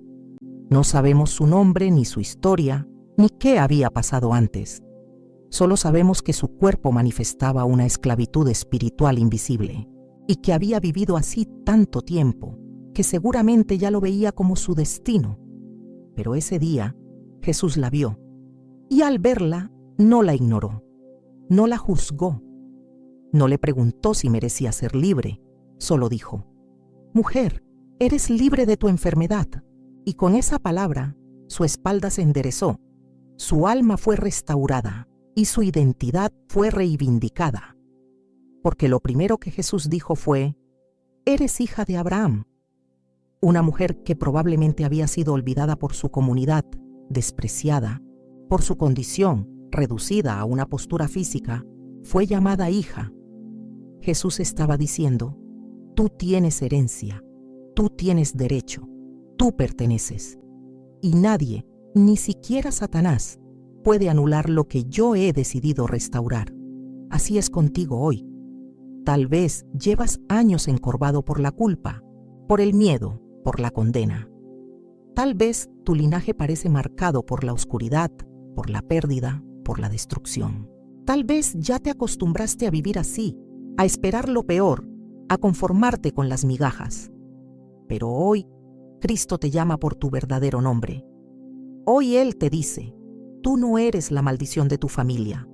No sabemos su nombre ni su historia, ni qué había pasado antes. Solo sabemos que su cuerpo manifestaba una esclavitud espiritual invisible y que había vivido así tanto tiempo que seguramente ya lo veía como su destino. Pero ese día Jesús la vio y al verla no la ignoró, no la juzgó, no le preguntó si merecía ser libre, solo dijo: «Mujer, eres libre de tu enfermedad». Y con esa palabra su espalda se enderezó, su alma fue restaurada y su identidad fue reivindicada. Porque lo primero que Jesús dijo fue: «Eres hija de Abraham». Una mujer que probablemente había sido olvidada por su comunidad, despreciada, por su condición, reducida a una postura física, fue llamada hija. Jesús estaba diciendo: tú tienes herencia, tú tienes derecho, tú perteneces. Y nadie, ni siquiera Satanás, puede anular lo que yo he decidido restaurar. Así es contigo hoy. Tal vez llevas años encorvado por la culpa, por el miedo, por la condena. Tal vez tu linaje parece marcado por la oscuridad, por la pérdida, por la destrucción. Tal vez ya te acostumbraste a vivir así, a esperar lo peor, a conformarte con las migajas. Pero hoy, Cristo te llama por tu verdadero nombre. Hoy Él te dice: tú no eres la maldición de tu familia,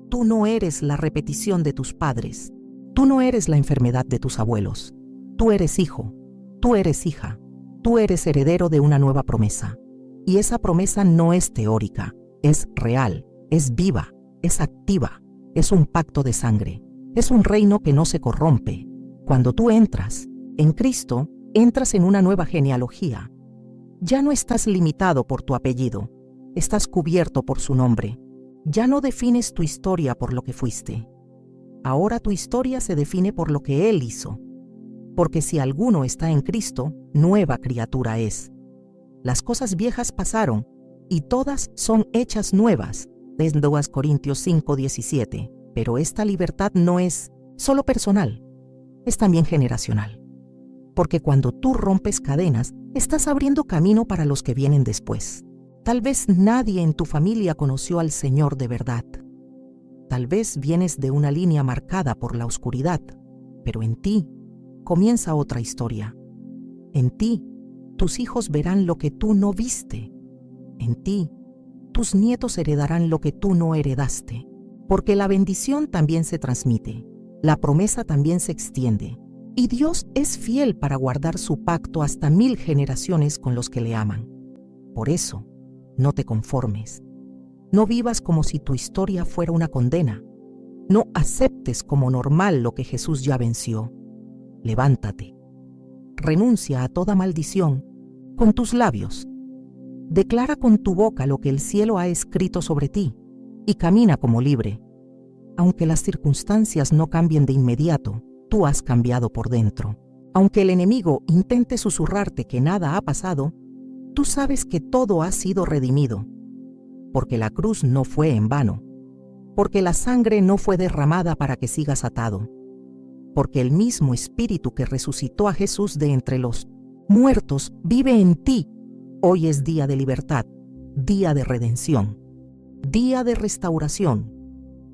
tú no eres la repetición de tus padres, tú no eres la enfermedad de tus abuelos, tú eres hijo, tú eres hija, tú eres heredero de una nueva promesa. Y esa promesa no es teórica, es real, es viva, es activa, es un pacto de sangre, es un reino que no se corrompe. Cuando tú entras en Cristo, entras en una nueva genealogía. Ya no estás limitado por tu apellido, estás cubierto por su nombre. Ya no defines tu historia por lo que fuiste. Ahora tu historia se define por lo que Él hizo. Porque si alguno está en Cristo, nueva criatura es. Las cosas viejas pasaron, y todas son hechas nuevas, desde 2 Corintios 5:17. Pero esta libertad no es solo personal, es también generacional. Porque cuando tú rompes cadenas, estás abriendo camino para los que vienen después. Tal vez nadie en tu familia conoció al Señor de verdad. Tal vez vienes de una línea marcada por la oscuridad, pero en ti comienza otra historia. En ti, tus hijos verán lo que tú no viste. En ti, tus nietos heredarán lo que tú no heredaste. Porque la bendición también se transmite, la promesa también se extiende. Y Dios es fiel para guardar su pacto hasta 1000 generaciones con los que le aman. Por eso, no te conformes. No vivas como si tu historia fuera una condena. No aceptes como normal lo que Jesús ya venció. Levántate. Renuncia a toda maldición con tus labios. Declara con tu boca lo que el cielo ha escrito sobre ti y camina como libre. Aunque las circunstancias no cambien de inmediato, tú has cambiado por dentro. Aunque el enemigo intente susurrarte que nada ha pasado, tú sabes que todo ha sido redimido. Porque la cruz no fue en vano. Porque la sangre no fue derramada para que sigas atado. Porque el mismo Espíritu que resucitó a Jesús de entre los muertos vive en ti. Hoy es día de libertad, día de redención, día de restauración,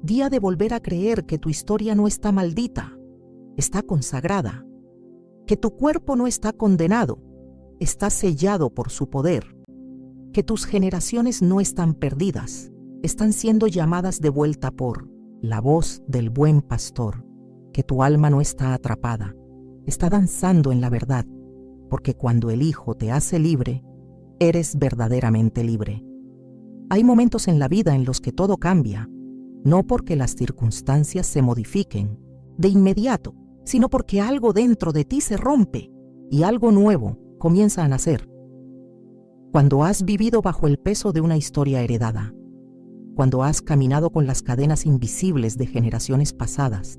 día de volver a creer que tu historia no está maldita, está consagrada, que tu cuerpo no está condenado, está sellado por su poder, que tus generaciones no están perdidas, están siendo llamadas de vuelta por la voz del buen pastor, que tu alma no está atrapada, está danzando en la verdad, porque cuando el Hijo te hace libre, eres verdaderamente libre. Hay momentos en la vida en los que todo cambia, no porque las circunstancias se modifiquen de inmediato, sino porque algo dentro de ti se rompe y algo nuevo comienza a nacer. Cuando has vivido bajo el peso de una historia heredada, cuando has caminado con las cadenas invisibles de generaciones pasadas,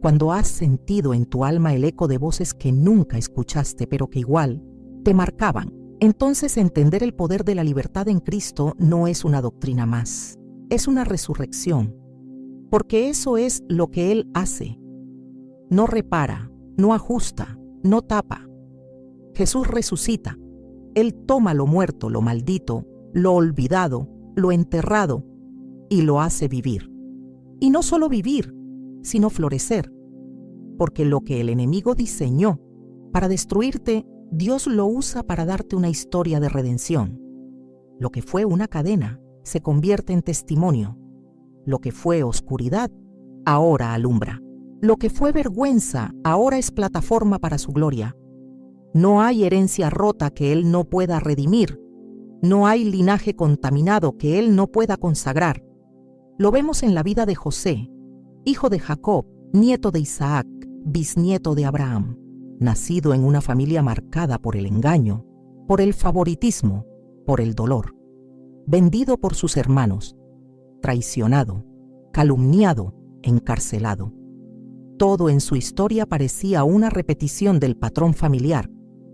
cuando has sentido en tu alma el eco de voces que nunca escuchaste pero que igual te marcaban, entonces entender el poder de la libertad en Cristo no es una doctrina más, es una resurrección, porque eso es lo que Él hace. No repara, no ajusta, no tapa. Jesús resucita. Él toma lo muerto, lo maldito, lo olvidado, lo enterrado y lo hace vivir. Y no solo vivir, sino florecer, porque lo que el enemigo diseñó para destruirte, Dios lo usa para darte una historia de redención. Lo que fue una cadena se convierte en testimonio. Lo que fue oscuridad, ahora alumbra. Lo que fue vergüenza, ahora es plataforma para su gloria. No hay herencia rota que Él no pueda redimir. No hay linaje contaminado que Él no pueda consagrar. Lo vemos en la vida de José, hijo de Jacob, nieto de Isaac, bisnieto de Abraham, nacido en una familia marcada por el engaño, por el favoritismo, por el dolor, vendido por sus hermanos, traicionado, calumniado, encarcelado. Todo en su historia parecía una repetición del patrón familiar,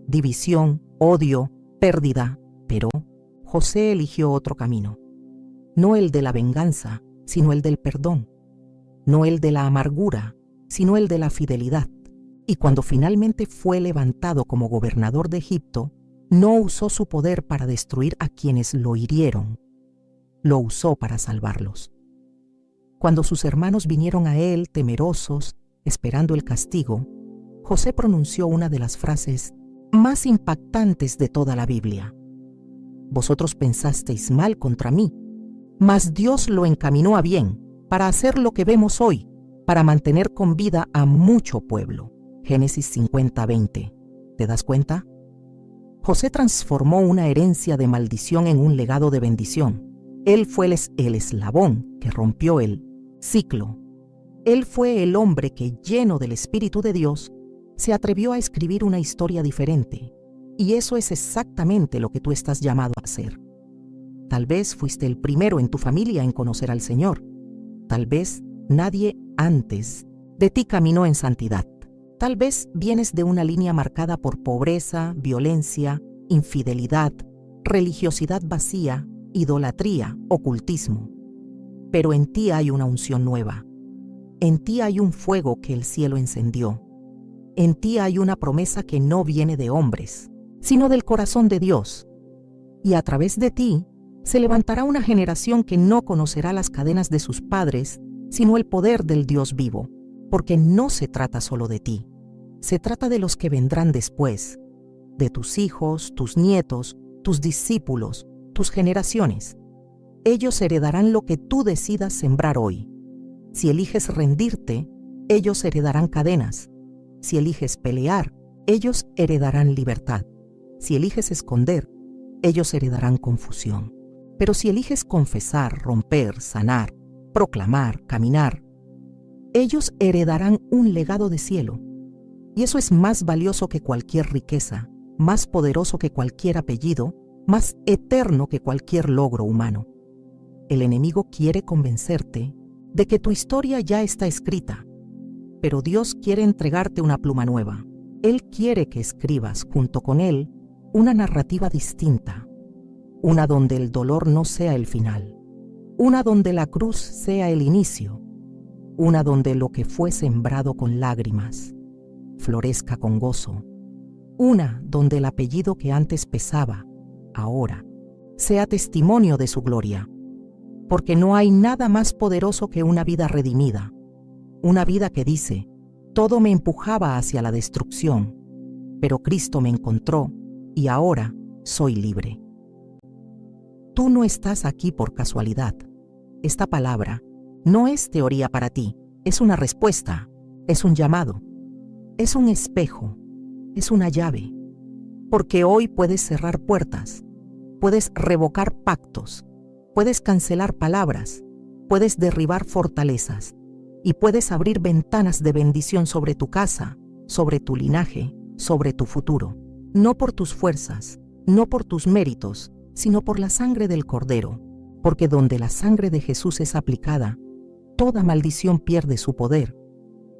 división, odio, pérdida, pero José eligió otro camino. No el de la venganza, sino el del perdón. No el de la amargura, sino el de la fidelidad. Y cuando finalmente fue levantado como gobernador de Egipto, no usó su poder para destruir a quienes lo hirieron. Lo usó para salvarlos. Cuando sus hermanos vinieron a él temerosos, esperando el castigo, José pronunció una de las frases más impactantes de toda la Biblia. Vosotros pensasteis mal contra mí, mas Dios lo encaminó a bien, para hacer lo que vemos hoy, para mantener con vida a mucho pueblo. Génesis 50:20. ¿Te das cuenta? José transformó una herencia de maldición en un legado de bendición. Él fue el eslabón que rompió el ciclo. Él fue el hombre que, lleno del Espíritu de Dios, se atrevió a escribir una historia diferente. Y eso es exactamente lo que tú estás llamado a hacer. Tal vez fuiste el primero en tu familia en conocer al Señor. Tal vez nadie antes de ti caminó en santidad. Tal vez vienes de una línea marcada por pobreza, violencia, infidelidad, religiosidad vacía, idolatría, ocultismo. Pero en ti hay una unción nueva. En ti hay un fuego que el cielo encendió. En ti hay una promesa que no viene de hombres, sino del corazón de Dios. Y a través de ti se levantará una generación que no conocerá las cadenas de sus padres, sino el poder del Dios vivo. Porque no se trata solo de ti, se trata de los que vendrán después, de tus hijos, tus nietos, tus discípulos, tus generaciones. Ellos heredarán lo que tú decidas sembrar hoy. Si eliges rendirte, ellos heredarán cadenas. Si eliges pelear, ellos heredarán libertad. Si eliges esconder, ellos heredarán confusión. Pero si eliges confesar, romper, sanar, proclamar, caminar, ellos heredarán un legado de cielo. Y eso es más valioso que cualquier riqueza, más poderoso que cualquier apellido, más eterno que cualquier logro humano. El enemigo quiere convencerte de que tu historia ya está escrita, pero Dios quiere entregarte una pluma nueva. Él quiere que escribas junto con Él una narrativa distinta, una donde el dolor no sea el final, una donde la cruz sea el inicio, una donde lo que fue sembrado con lágrimas florezca con gozo, una donde el apellido que antes pesaba, ahora sea testimonio de su gloria, porque no hay nada más poderoso que una vida redimida, una vida que dice, todo me empujaba hacia la destrucción, pero Cristo me encontró y ahora soy libre. Tú no estás aquí por casualidad. Esta palabra no es teoría para ti, es una respuesta, es un llamado, es un espejo, es una llave, porque hoy puedes cerrar puertas, puedes revocar pactos, puedes cancelar palabras, puedes derribar fortalezas y puedes abrir ventanas de bendición sobre tu casa, sobre tu linaje, sobre tu futuro, no por tus fuerzas, no por tus méritos, sino por la sangre del Cordero, porque donde la sangre de Jesús es aplicada, toda maldición pierde su poder,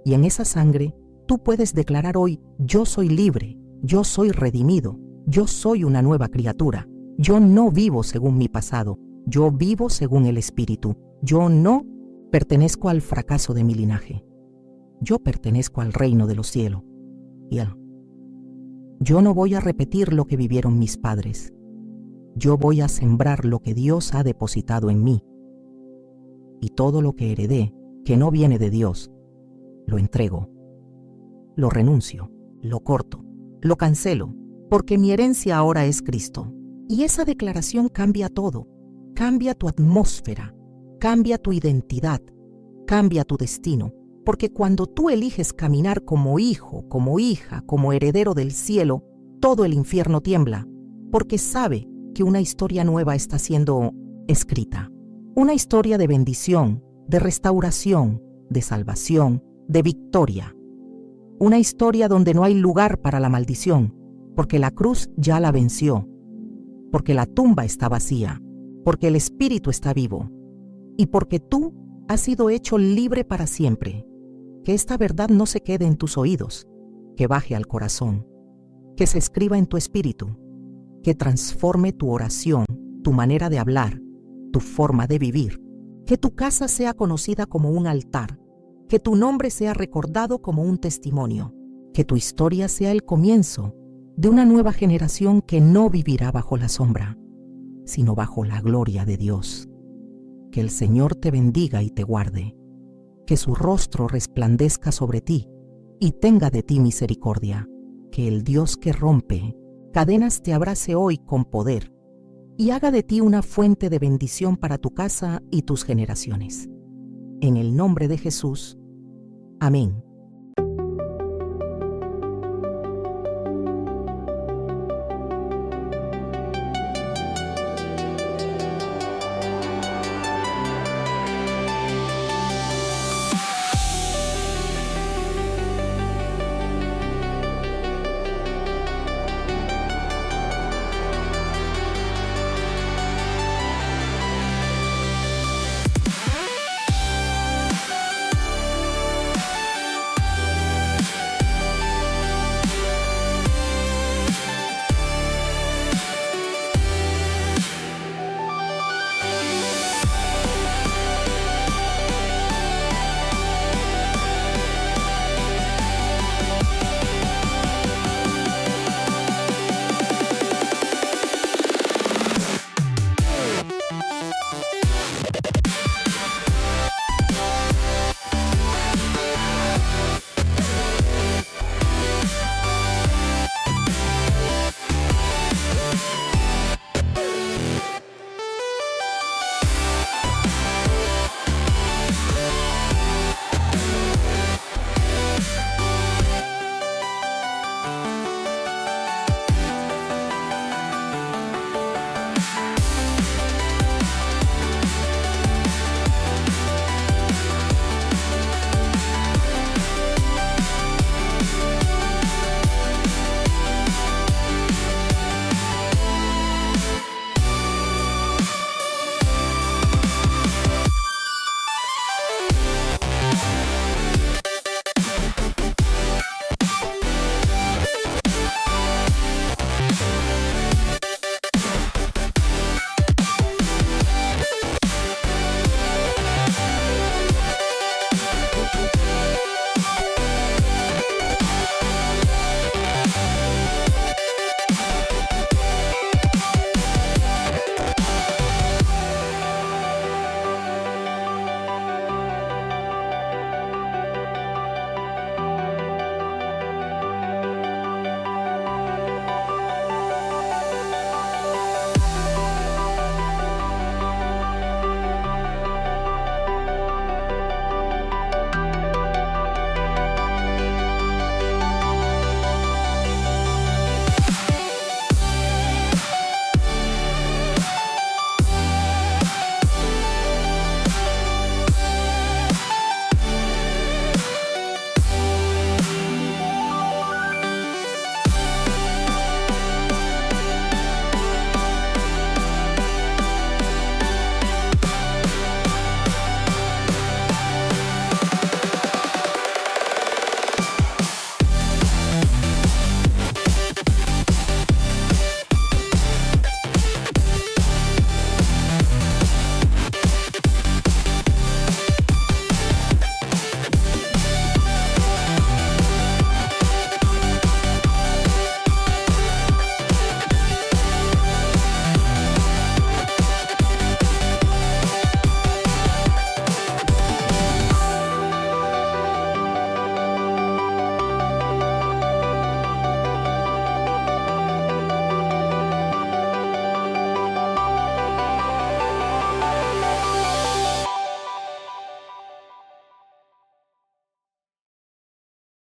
y en esa sangre tú puedes declarar hoy, yo soy libre, yo soy redimido, yo soy una nueva criatura, yo no vivo según mi pasado, yo vivo según el Espíritu, yo no pertenezco al fracaso de mi linaje, yo pertenezco al reino de los cielos. Yo no voy a repetir lo que vivieron mis padres, yo voy a sembrar lo que Dios ha depositado en mí, y todo lo que heredé, que no viene de Dios, lo entrego, lo renuncio, lo corto, lo cancelo, porque mi herencia ahora es Cristo. Y esa declaración cambia todo, cambia tu atmósfera, cambia tu identidad, cambia tu destino, porque cuando tú eliges caminar como hijo, como hija, como heredero del cielo, todo el infierno tiembla, porque sabe que una historia nueva está siendo escrita. Una historia de bendición, de restauración, de salvación, de victoria. Una historia donde no hay lugar para la maldición, porque la cruz ya la venció, porque la tumba está vacía, porque el Espíritu está vivo, y porque tú has sido hecho libre para siempre. Que esta verdad no se quede en tus oídos, que baje al corazón, que se escriba en tu espíritu, que transforme tu oración, tu manera de hablar, tu forma de vivir, que tu casa sea conocida como un altar, que tu nombre sea recordado como un testimonio, que tu historia sea el comienzo de una nueva generación que no vivirá bajo la sombra, sino bajo la gloria de Dios. Que el Señor te bendiga y te guarde, que su rostro resplandezca sobre ti y tenga de ti misericordia, que el Dios que rompe cadenas te abrace hoy con poder y haga de ti una fuente de bendición para tu casa y tus generaciones. En el nombre de Jesús. Amén.